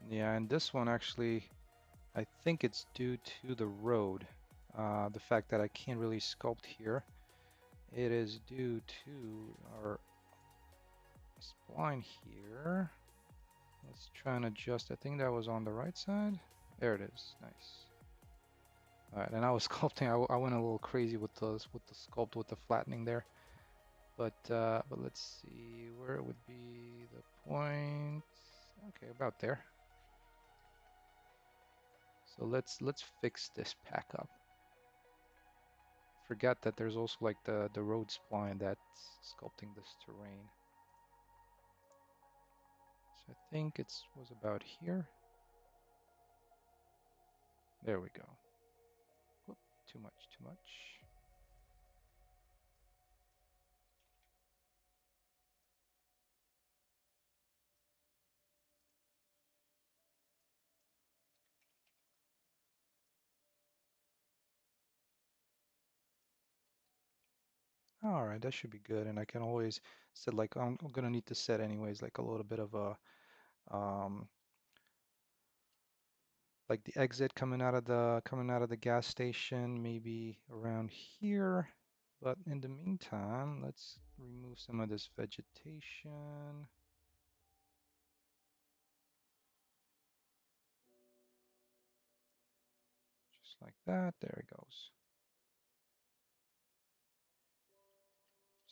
Yeah, and this one actually, I think it's due to the road. The fact that I can't really sculpt here. It is due to our spline here. Let's try and adjust. I think that was on the right side. There it is. Nice. All right, and I was sculpting. I went a little crazy with the sculpt with the flattening there. But let's see where it would be the point. Okay, about there. So let's fix this pack up. Forget that there's also like the road spline that's sculpting this terrain. So I think it was about here. There we go. Whoop, too much, too much. All right, that should be good. And I can always set like I'm gonna need to set anyways like a little bit of a like the exit coming out of the gas station, maybe around here. But in the meantime, let's remove some of this vegetation. Just like that. There it goes.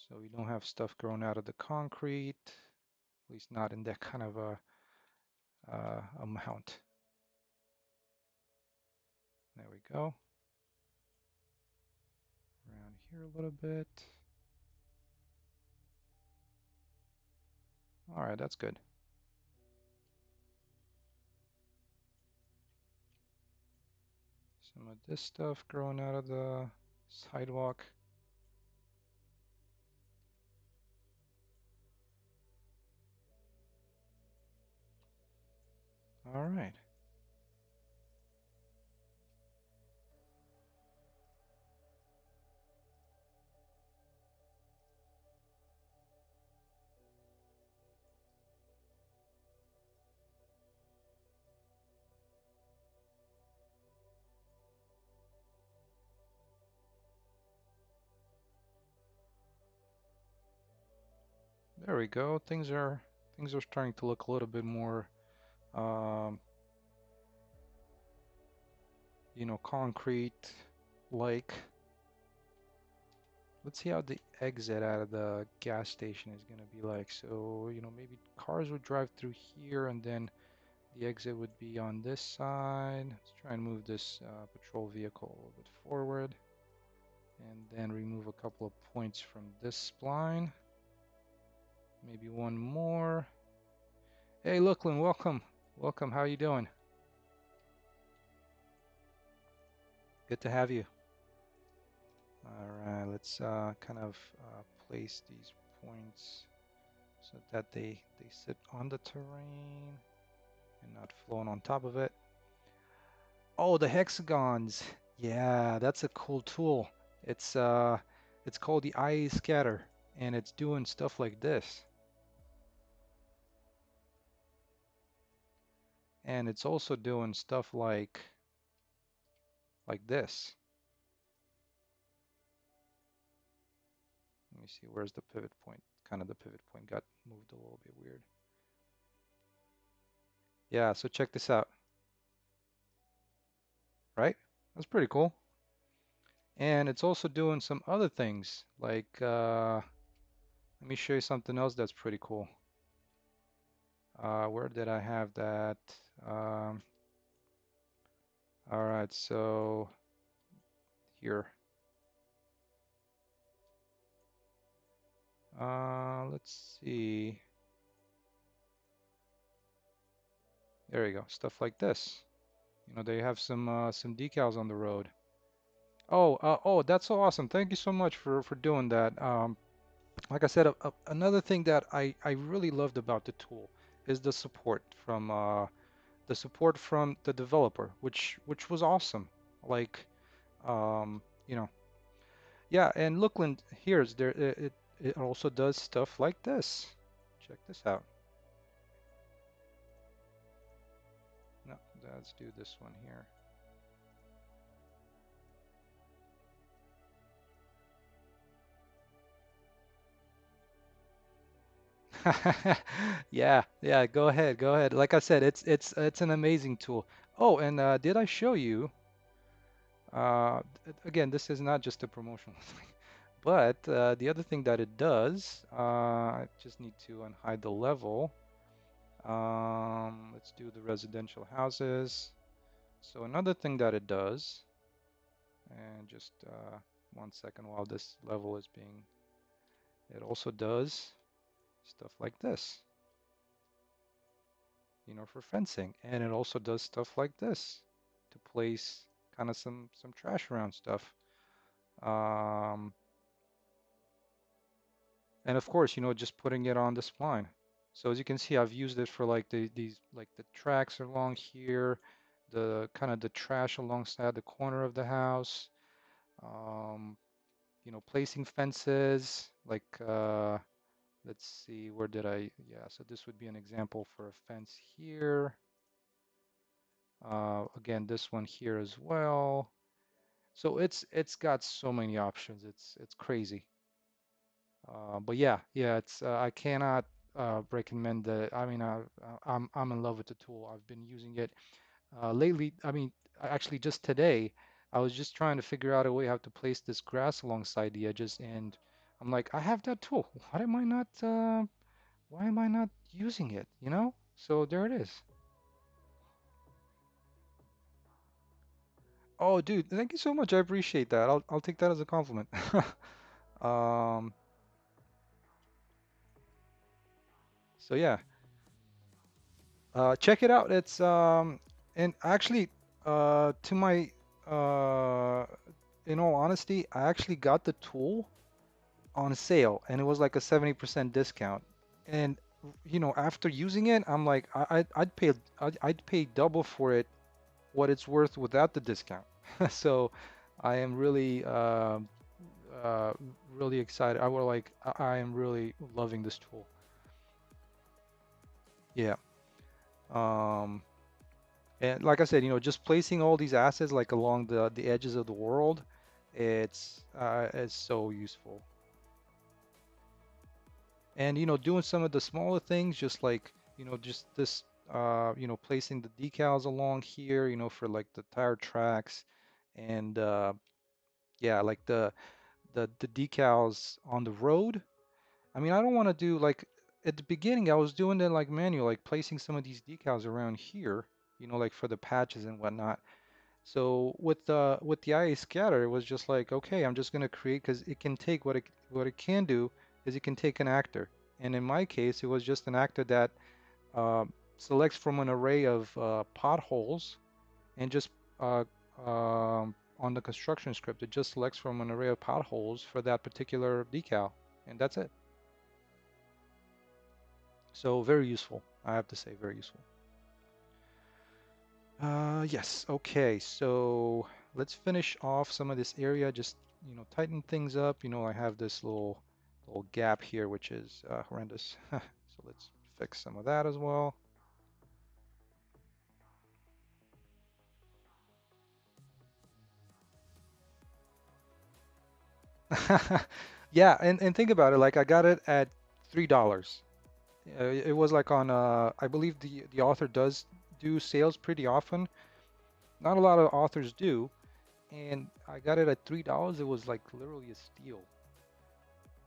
So we don't have stuff growing out of the concrete, at least not in that kind of a amount. There we go. Around here a little bit. All right, that's good. Some of this stuff growing out of the sidewalk. All right. There we go. Things are starting to look a little bit more um, concrete like. Let's see how the exit out of the gas station is going to be like. So, maybe cars would drive through here and then the exit would be on this side. Let's try and move this patrol vehicle a little bit forward and then remove a couple of points from this spline. Maybe one more. Hey, Looklyn, welcome. Welcome. How you doing? Good to have you. All right, let's kind of place these points so that they sit on the terrain and not flown on top of it. Oh, the hexagons. Yeah, that's a cool tool. It's called the IA scatter and it's doing stuff like this. And it's also doing stuff like this. Let me see, where's the pivot point? Kind of the pivot point got moved a little bit weird. Yeah, so check this out. Right? That's pretty cool. And it's also doing some other things like let me show you something else that's pretty cool. Where did I have that? Um, all right, so here. Let's see. There you go. Stuff like this. They have some decals on the road. Oh, that's so awesome. Thank you so much for doing that. Like I said, another thing that I really loved about the tool is the support from the developer, which was awesome. Like, um, you know, yeah. And Lookland here's there it also does stuff like this. Check this out. No, let's do this one here. Yeah, yeah, go ahead, go ahead. Like I said, it's an amazing tool. Oh, and did I show you? Again, this is not just a promotional thing, but the other thing that it does, I just need to unhide the level. Let's do the residential houses. So another thing that it does, and just 1 second while this level is being, it also does stuff like this. For fencing. And it also does stuff like this to place kind of some trash around stuff. Um, and of course, just putting it on the spline. So as you can see, I've used it for like these like the tracks along here, the kind of the trash alongside the corner of the house. Um, placing fences like let's see, where did I? Yeah, so this would be an example for a fence here. Again, this one here as well. So it's got so many options. It's crazy. But yeah, it's I cannot recommend the. I mean, I'm in love with the tool. I've been using it lately. I mean, actually just today. I was just trying to figure out a way how to place this grass alongside the edges, and I'm like, I have that tool. Why am I not using it, you know? So there it is. Oh, dude, thank you so much. I appreciate that. I'll take that as a compliment. Um, so yeah, check it out. It's and actually, to my uh, in all honesty, I actually got the tool on sale, and it was like a 70% discount. And after using it, I'm like, I'd pay double for it what it's worth without the discount. So I am uh, really excited. I am really loving this tool. Yeah. Um, and like I said, just placing all these assets like along the edges of the world, it's so useful. And doing some of the smaller things, just like just this, placing the decals along here, for like the tire tracks, and yeah, like the decals on the road. I mean, I don't want to do like at the beginning, I was doing it like manual, like placing some of these decals around here, like for the patches and whatnot. So with the IA scatter, it was just like, okay, I'm just gonna create because it can take what it can do is it can take an actor, and in my case, it was just an actor that uh, selects from an array of potholes and just on the construction script, it just selects from an array of potholes for that particular decal, and that's it. So very useful, I have to say, very useful. Yes, okay, so let's finish off some of this area, just, tighten things up. I have this little gap here, which is horrendous. So let's fix some of that as well. Yeah, and think about it, like I got it at $3. It was like on I believe the author does do sales pretty often. Not a lot of authors do, and I got it at $3. It was like literally a steal.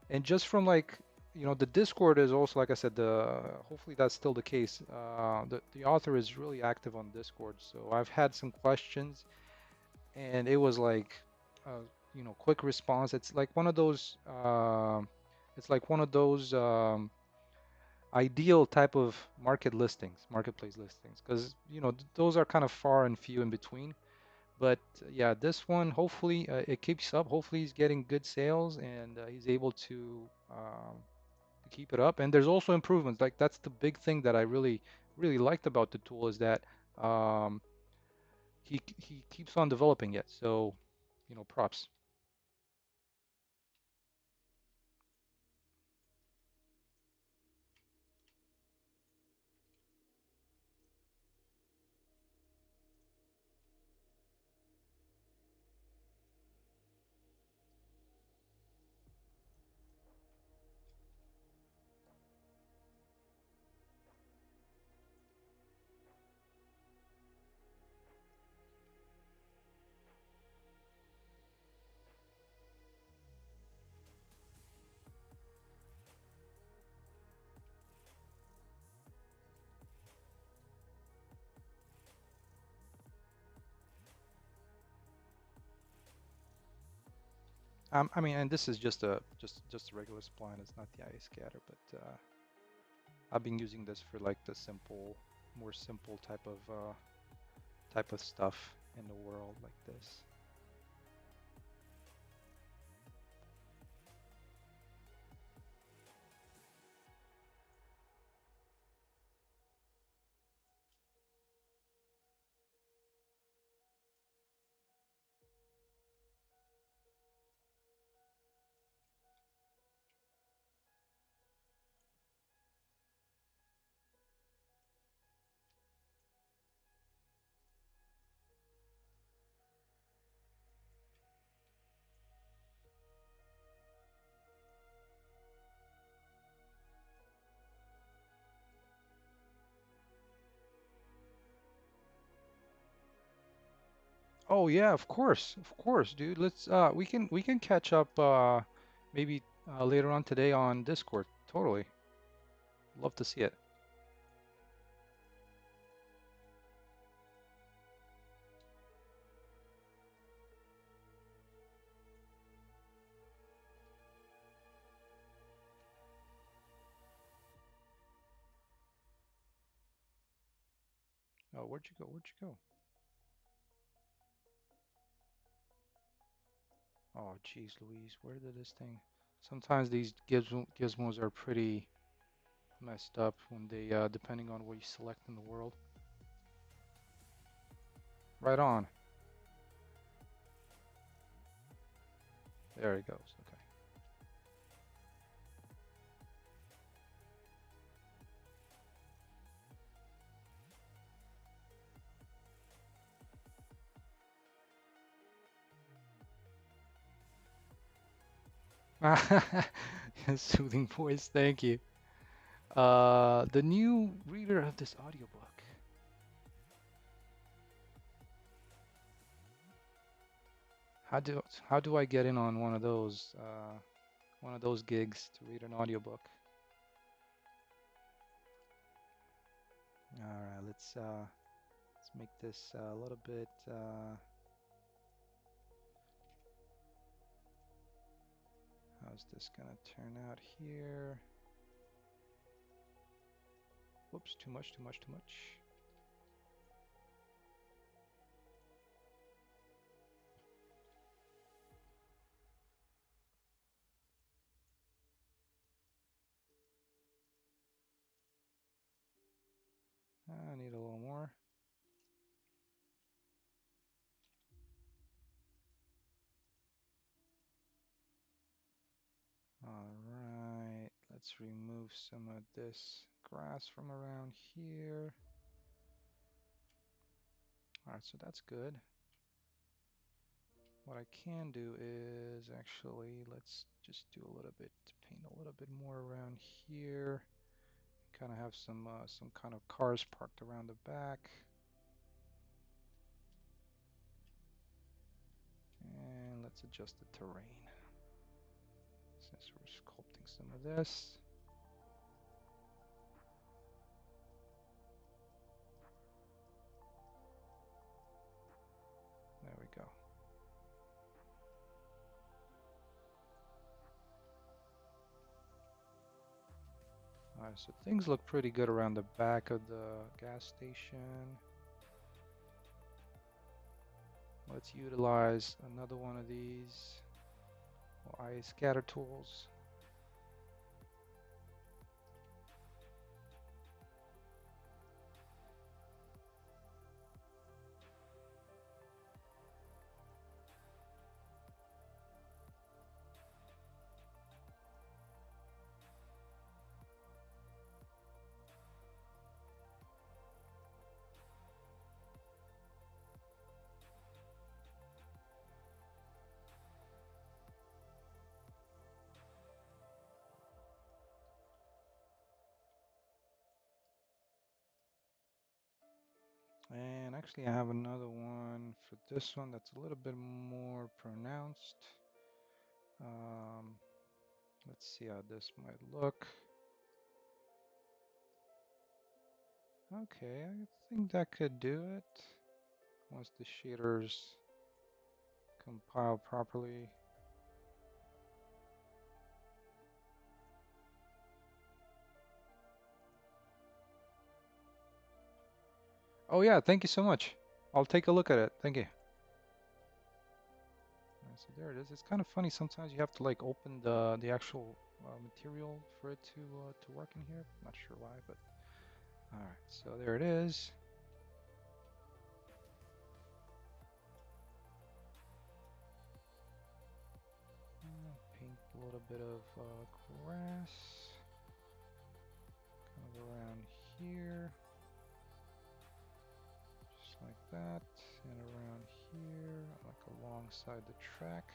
And just from like, the Discord is also, like I said, the hopefully that's still the case. The author is really active on Discord, so I've had some questions, and it was like, uh, quick response. It's like one of those ideal type of marketplace listings, because those are kind of far and few in between. But yeah, this one, hopefully it keeps up. Hopefully he's getting good sales, and he's able to keep it up. And there's also improvements. Like that's the big thing that I really liked about the tool is that um, he keeps on developing it. So, props. I mean, and this is just a regular spline. It's not the IA scatter, but I've been using this for like the more simple type of stuff in the world like this. Oh yeah, of course, dude. Let's we can catch up maybe later on today on Discord. Totally. Love to see it. Oh, where'd you go? Where'd you go? Oh, geez, Louise, where did this thing? Sometimes these gizmos are pretty messed up when they depending on what you select in the world. Right on. There it goes. Okay. Soothing voice. Thank you. The new reader of this audiobook. How do how do I get in on one of those gigs to read an audiobook? All right, let's make this a little bit how's this gonna turn out here? Whoops, too much, too much, too much. I need a little more. All right, let's remove some of this grass from around here. All right, so that's good. What I can do is actually, let's just do a little bit, paint a little bit more around here. Kind of have some kind of cars parked around the back. And let's adjust the terrain. Since we're sculpting some of this. There we go. Alright, so things look pretty good around the back of the gas station. Let's utilize another one of these eye scatter tools. And actually I have another one for this one that's a little bit more pronounced. Um, let's see how this might look. Okay, I think that could do it. Once the shaders compile properly. Oh yeah, thank you so much. I'll take a look at it. Thank you. So there it is. It's kind of funny. Sometimes you have to like open the actual material for it to work in here. Not sure why, but all right. So there it is. Paint a little bit of grass, kind of around here, just like that, and around here, like alongside the track.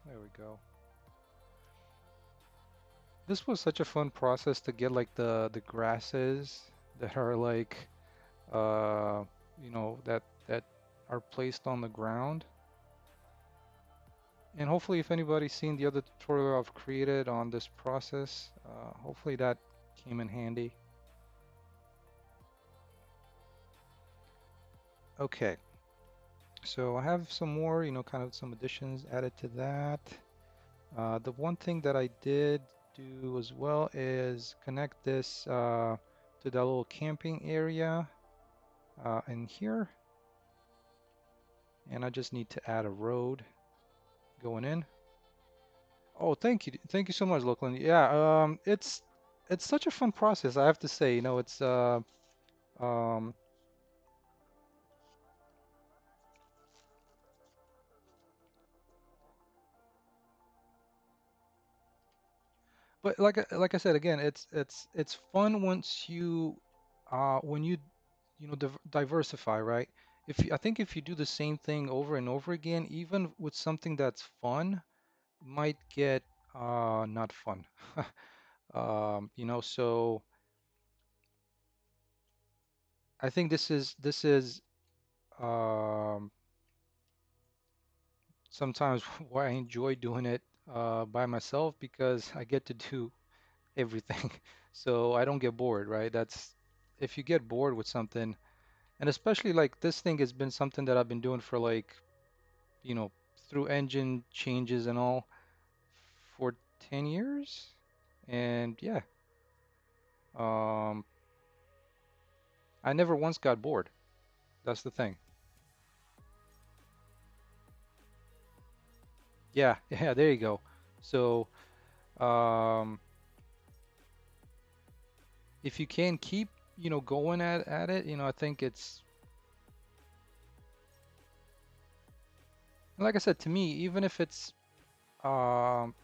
There we go. This was such a fun process to get like the grasses that are like uh that are placed on the ground. And hopefully if anybody's seen the other tutorial I've created on this process, hopefully that came in handy. Okay, so I have some more, kind of some additions added to that. The one thing that I did do as well is connect this to that little camping area in here. And I just need to add a road going in. Oh, thank you. Thank you so much, Lachlan. Yeah, it's such a fun process, I have to say. It's um but like I said again, it's fun once you when you diversify, right? I think if you do the same thing over and over again, even with something that's fun, might get not fun. So I think this is um sometimes why I enjoy doing it by myself because I get to do everything. So I don't get bored, right? That's if you get bored with something, and especially like this thing has been something that I've been doing for like, you know, through engine changes and all for 10 years. And yeah, um, I never once got bored. That's the thing. Yeah, yeah, there you go. So, um, if you can keep, going at it, I think it's like I said, to me, even if it's, I'm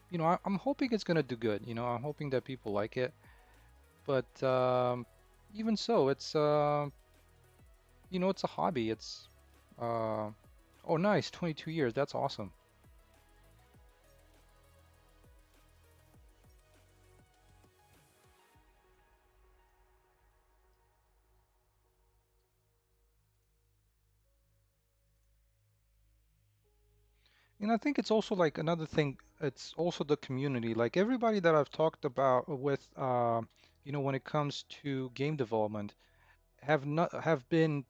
hoping it's gonna do good. I'm hoping that people like it. But even so, it's a hobby. Uh, oh, nice, 22 years. That's awesome. And I think it's also like another thing. It's also the community. Like everybody that I've talked about with, when it comes to game development, have been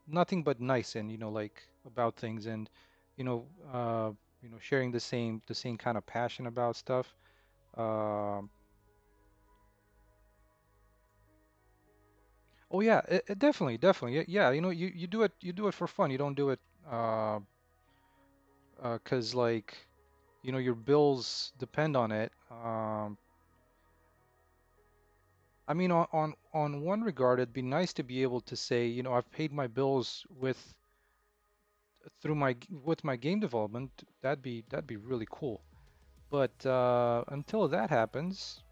nothing but nice and like about things and you know uh, sharing the same kind of passion about stuff. Um, oh yeah, definitely, definitely, yeah. You do it for fun. You don't do it uh, 'cause like your bills depend on it. I mean, on one regard, it'd be nice to be able to say, I've paid my bills with my game development. That'd be really cool. But until that happens,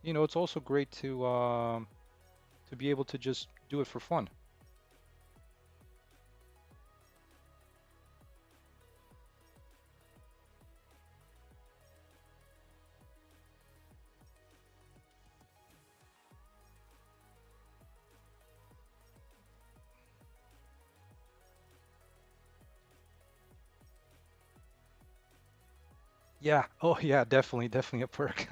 it's also great to be able to just do it for fun. Yeah. Oh, yeah. Definitely, definitely a perk.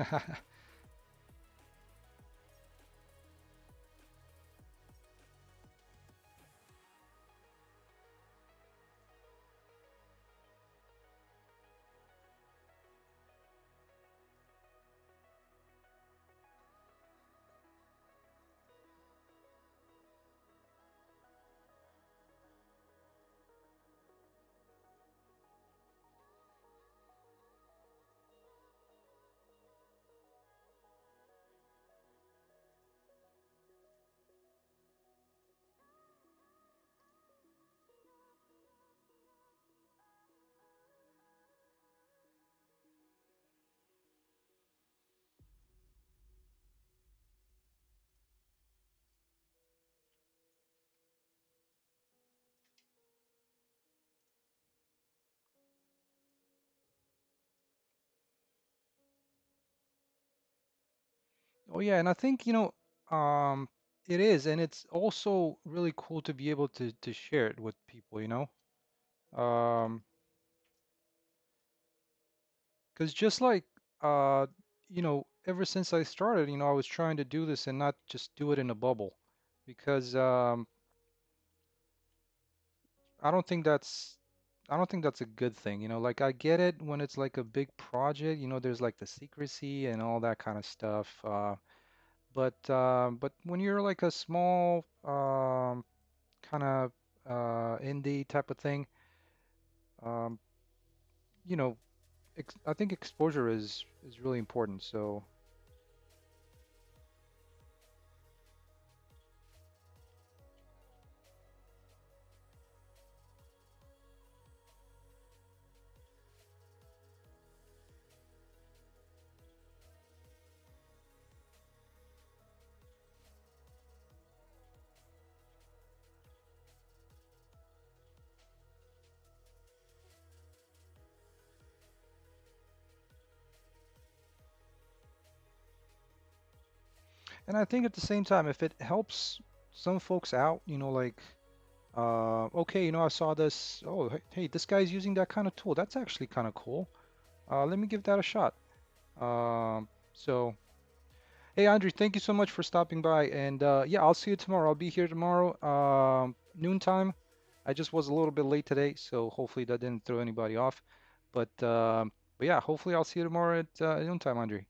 Oh yeah, and I think, it is, and it's also really cool to be able to share it with people, you know? Um, because just like ever since I started, I was trying to do this and not just do it in a bubble, because I don't think that's I don't think that's a good thing, like I get it when it's like a big project, there's like the secrecy and all that kind of stuff. But when you're like a small kind of indie type of thing, um, you know, ex I think exposure is really important. So, and I think at the same time, if it helps some folks out, like, okay, I saw this. Oh, hey, this guy's using that kind of tool. That's actually kind of cool. Let me give that a shot. So, hey, Andrew, thank you so much for stopping by. And yeah, I'll see you tomorrow. I'll be here tomorrow, noontime. I just was a little bit late today, so hopefully that didn't throw anybody off. But yeah, hopefully I'll see you tomorrow at noontime, Andre.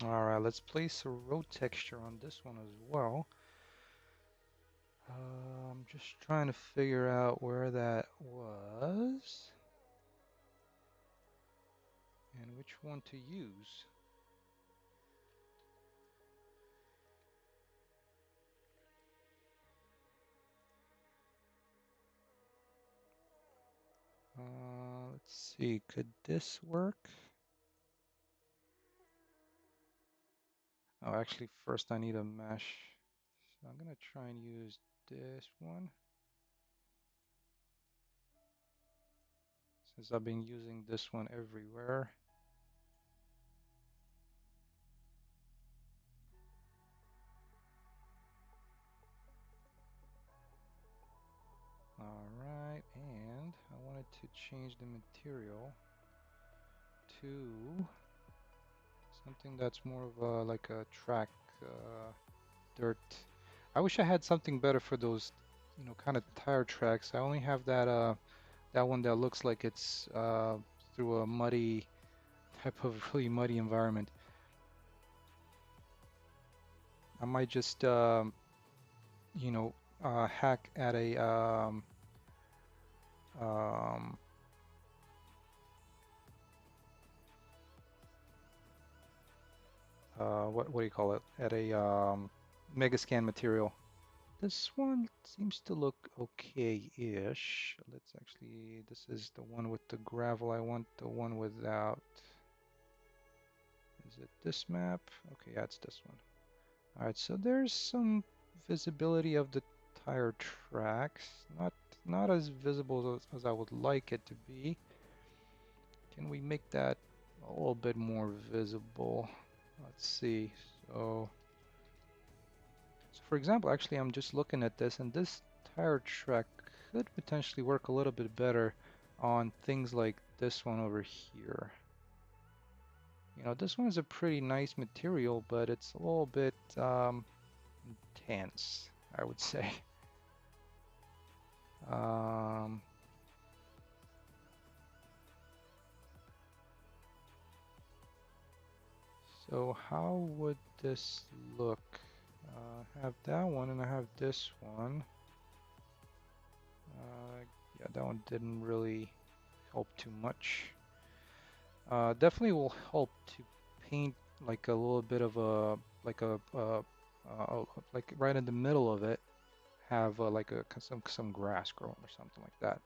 All right, let's place a road texture on this one as well. I'm just trying to figure out where that was and which one to use. Let's see, could this work? Oh, actually, first I need a mesh. So I'm gonna try and use this one since I've been using this one everywhere. All right, and I wanted to change the material to something that's more of a like a track dirt. I wish I had something better for those, kind of tire tracks. I only have that one that looks like it's through a muddy type of really muddy environment. I might just hack at a um, what do you call it? At a Megascan material. This one seems to look okay-ish. Let's actually, this is the one with the gravel. I want the one without. Is it this map? Okay, yeah, it's this one. All right, so there's some visibility of the tire tracks. Not as visible as I would like it to be. Can we make that a little bit more visible? Let's see. So for example, actually, I'm just looking at this, and this tire track could potentially work a little bit better on things like this one over here. You know, this one is a pretty nice material, but it's a little bit intense, I would say. Um, so how would this look? I have that one and I have this one. Yeah, that one didn't really help too much. Definitely will help to paint like a little bit of a like right in the middle of it, have like some grass growing or something like that.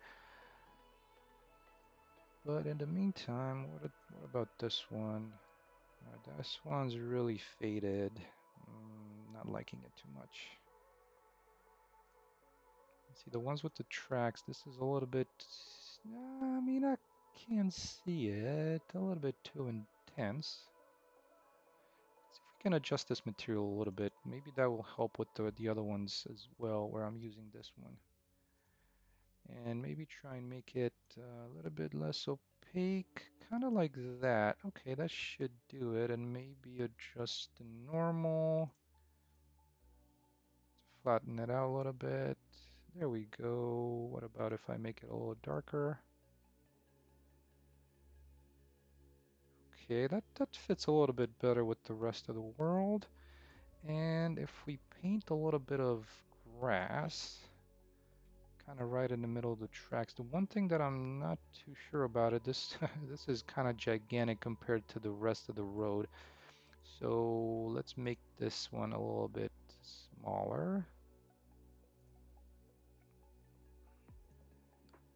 But in the meantime, what about this one? This one's really faded. Not liking it too much. See, the ones with the tracks, this is a little bit, I mean, I can see it, a little bit too intense. See if we can adjust this material a little bit. Maybe that will help with the other ones as well, where I'm using this one. And maybe try and make it a little bit less opaque, kind of like that. Okay, that should do it. And maybe adjust the normal, flatten it out a little bit. There we go. What about if I make it a little darker? Okay, that fits a little bit better with the rest of the world. And if we paint a little bit of grass, kind of right in the middle of the tracks. The one thing that I'm not too sure about it, this this is kind of gigantic compared to the rest of the road. So let's make this one a little bit smaller.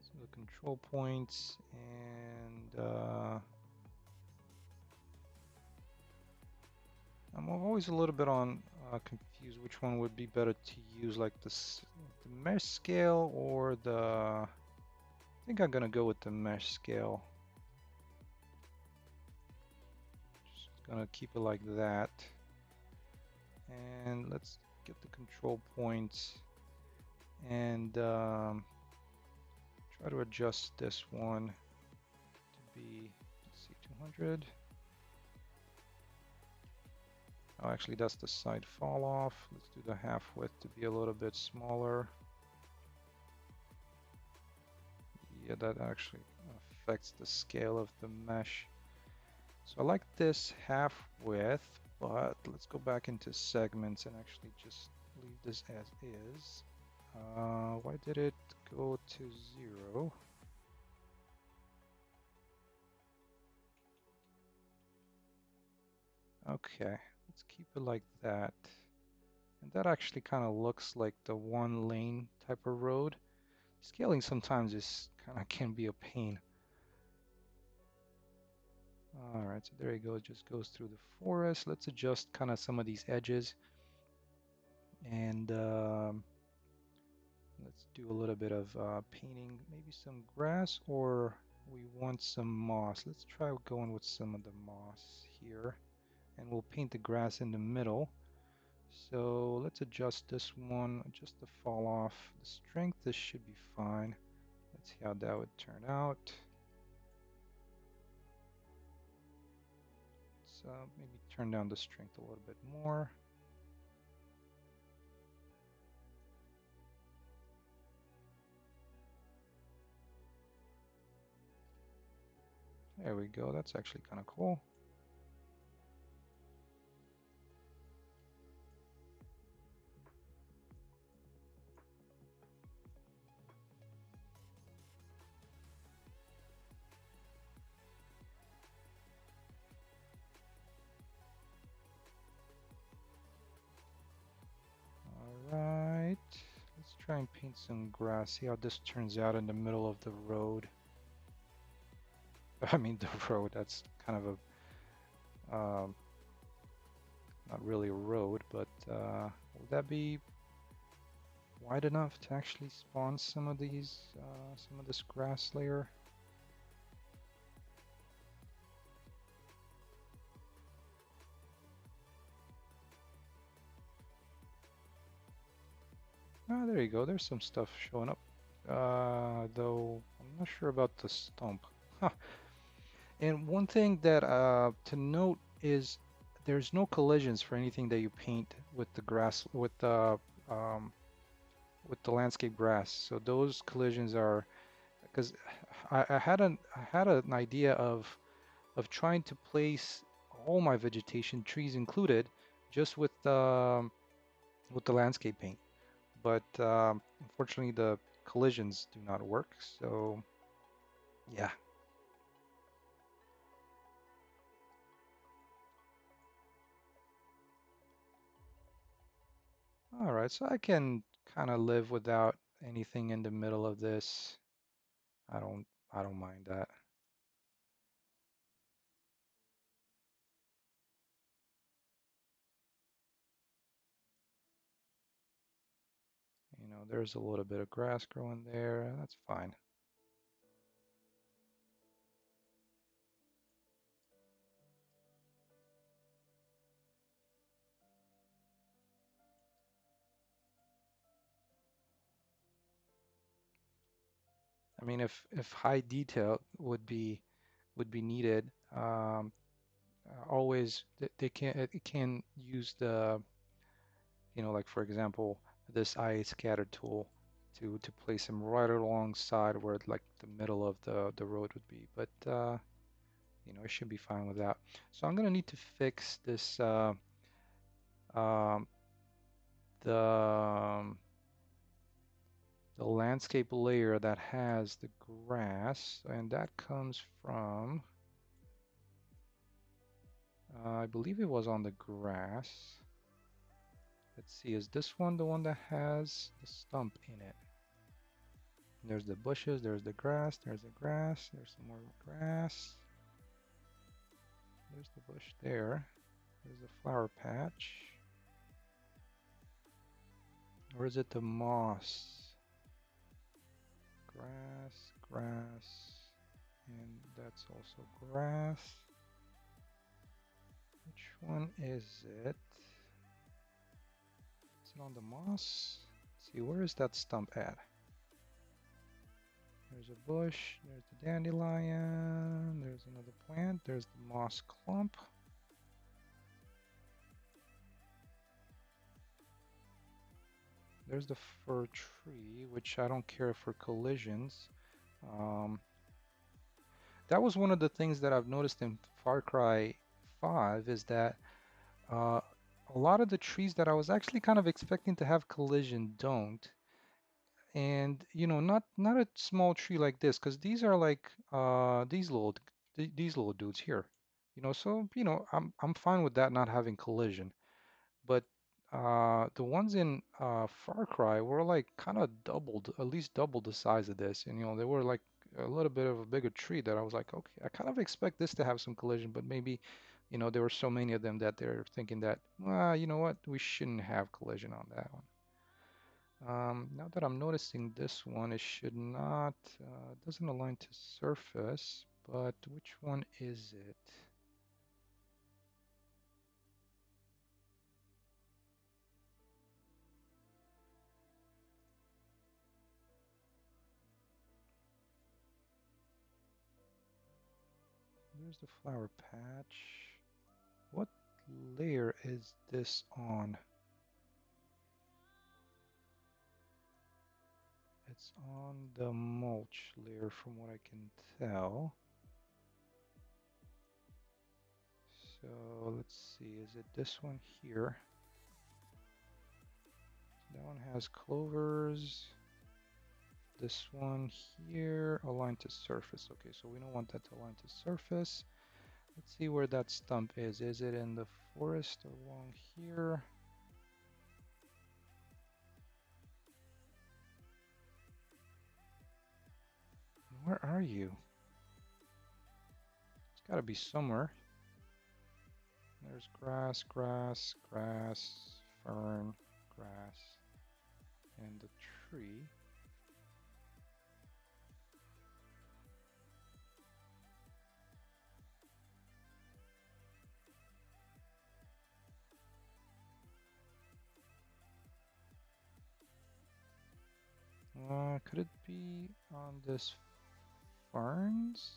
So the control points and I'm always a little bit confused which one would be better to use, like the mesh scale or the. I think I'm gonna go with the mesh scale. Just gonna keep it like that. And let's get the control points and try to adjust this one to be, let's see, 200. Oh, actually, that's the side fall off. Let's do the half width to be a little bit smaller. Yeah, that actually affects the scale of the mesh. So I like this half width, but let's go back into segments and actually just leave this as is. Why did it go to 0? Okay, let's keep it like that. And that actually kind of looks like the one lane type of road. Scaling sometimes is kind of can be a pain. All right, so there you go. It just goes through the forest. Let's adjust kind of some of these edges. And let's do a little bit of painting, maybe some grass, or we want some moss. Let's try going with some of the moss here. And we'll paint the grass in the middle. So let's adjust this one, adjust the fall off. The strength, this should be fine. Let's see how that would turn out. So maybe turn down the strength a little bit more. There we go. That's actually kind of cool. All right. try and paint some grass. See how this turns out in the middle of the road. I mean the road. That's kind of a not really a road, but will that be wide enough to actually spawn some of these, some of this grass layer? Ah, there you go. There's some stuff showing up. Though I'm not sure about the stump. Huh. And one thing that to note is there's no collisions for anything that you paint with the grass um, with the landscape grass. So those collisions are because I had an idea of trying to place all my vegetation, trees included, just with the landscape paint. But unfortunately, the collisions do not work. So yeah. All right, so I can kind of live without anything in the middle of this. I don't I don't mind that. You know, there's a little bit of grass growing there. That's fine. I mean, if high detail would be needed, always they can it can use the, you know, like for example, this IA scatter tool to place them right alongside where like the middle of the road would be. But you know, it should be fine with that. So I'm gonna need to fix this um, the um, the landscape layer that has the grass, and that comes from I believe it was on the grass. Let's see, is this one the one that has the stump in it? There's the bushes, there's the grass, there's the grass, there's some more grass. There's the bush there. There's the flower patch. Or is it the moss? Grass, grass, and that's also grass. Which one is it? Is it on the moss? Let's see, where is that stump at? There's a bush, there's the dandelion, there's another plant, there's the moss clump. There's the fir tree, which I don't care for collisions. Um, that was one of the things that I've noticed in Far Cry 5 is that uh, a lot of the trees that I was actually kind of expecting to have collision don't. And you know, not a small tree like this, because these are like these little dudes here. You know, so you know, I'm fine with that not having collision. But the ones in Far Cry were like kind of doubled, at least double the size of this, and you know, they were like a little bit of a bigger tree that I was like, okay, I kind of expect this to have some collision, but maybe, you know, there were so many of them that they're thinking that, well, you know what, we shouldn't have collision on that one. Now that I'm noticing this one, it should not, doesn't align to surface, but which one is it? There's the flower patch. What layer is this on? It's on the mulch layer from what I can tell. So let's see, is it this one here? That one has clovers. This one here, align to surface. Okay, so we don't want that to align to surface. Let's see where that stump is. Is it in the forest along here? Where are you? It's got to be somewhere. There's grass, grass, grass, fern, grass, and the tree. Could it be on this ferns?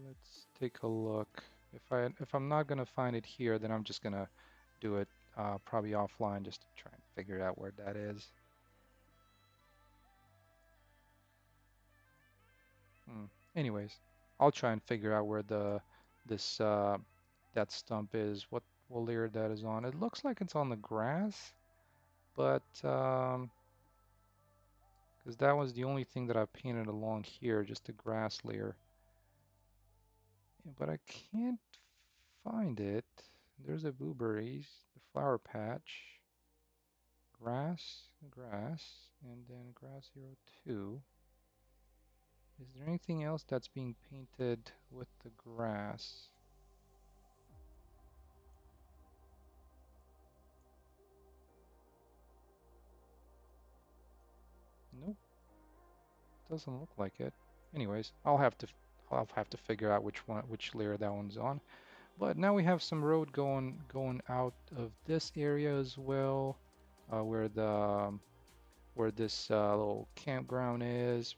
Let's take a look. If I'm not gonna find it here, then I'm just gonna do it probably offline just to try and figure out where that is. Hmm. Anyways, I'll try and figure out where the this that stump is. What layer that is on. It looks like it's on the grass, but because that was the only thing that I painted along here, just the grass layer. Yeah, but I can't find it. There's the blueberries, the flower patch, grass, grass, and then grass hero 2. Is there anything else that's being painted with the grass? Nope, doesn't look like it. Anyways, I'll have to figure out which layer that one's on. But now we have some road going out of this area as well, where this little campground is,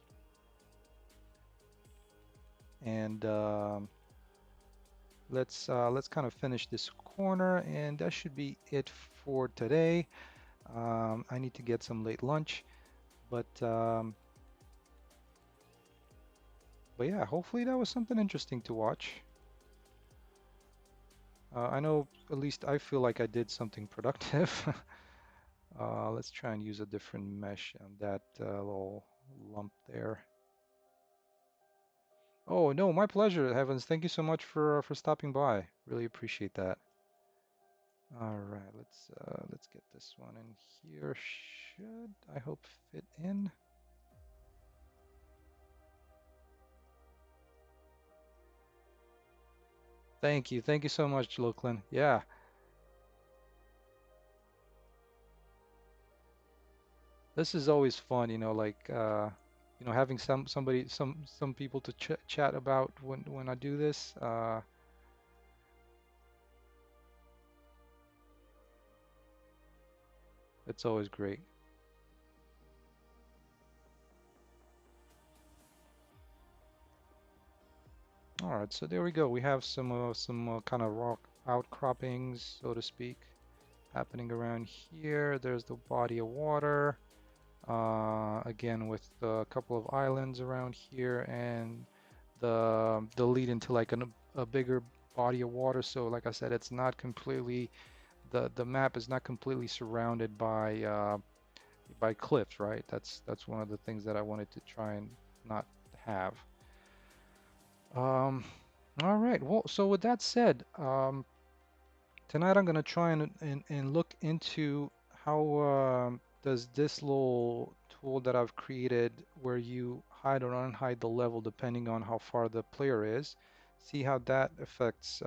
and let's kind of finish this corner, and that should be it for today. I need to get some late lunch, but um, but yeah, hopefully that was something interesting to watch. I know at least I feel like I did something productive. Let's try and use a different mesh on that little lump there. Oh no, my pleasure, Heavens. Thank you so much for stopping by. Really appreciate that. All right, let's get this one in here. Should I hope fit in? Thank you so much, Loklin. Yeah, this is always fun. Having some people to chat about when I do this. It's always great. All right, so there we go. We have some kind of rock outcroppings, so to speak, happening around here. There's the body of water, again with a couple of islands around here, and the lead into like a bigger body of water. So like I said, it's not completely the map is not completely surrounded by cliffs, right? That's one of the things that I wanted to try and not have. Um, all right. Well, so with that said, tonight I'm gonna try and look into how does this little tool that I've created where you hide or unhide the level depending on how far the player is, see how that affects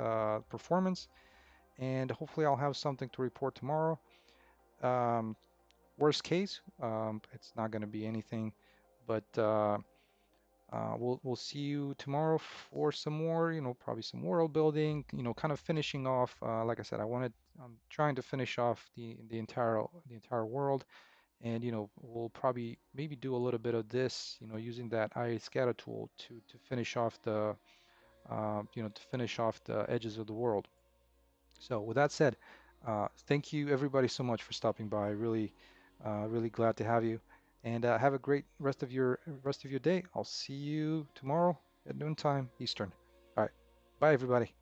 performance, and hopefully I'll have something to report tomorrow. Um, Worst case, it's not gonna be anything, but we'll see you tomorrow for some more, probably some world building, kind of finishing off. Like I said, I'm trying to finish off the entire world, and we'll probably maybe do a little bit of this, using that IA scatter tool to finish off the edges of the world. So with that said, thank you everybody so much for stopping by. Really glad to have you, and have a great rest of your day. I'll see you tomorrow at noontime Eastern. All right, bye everybody.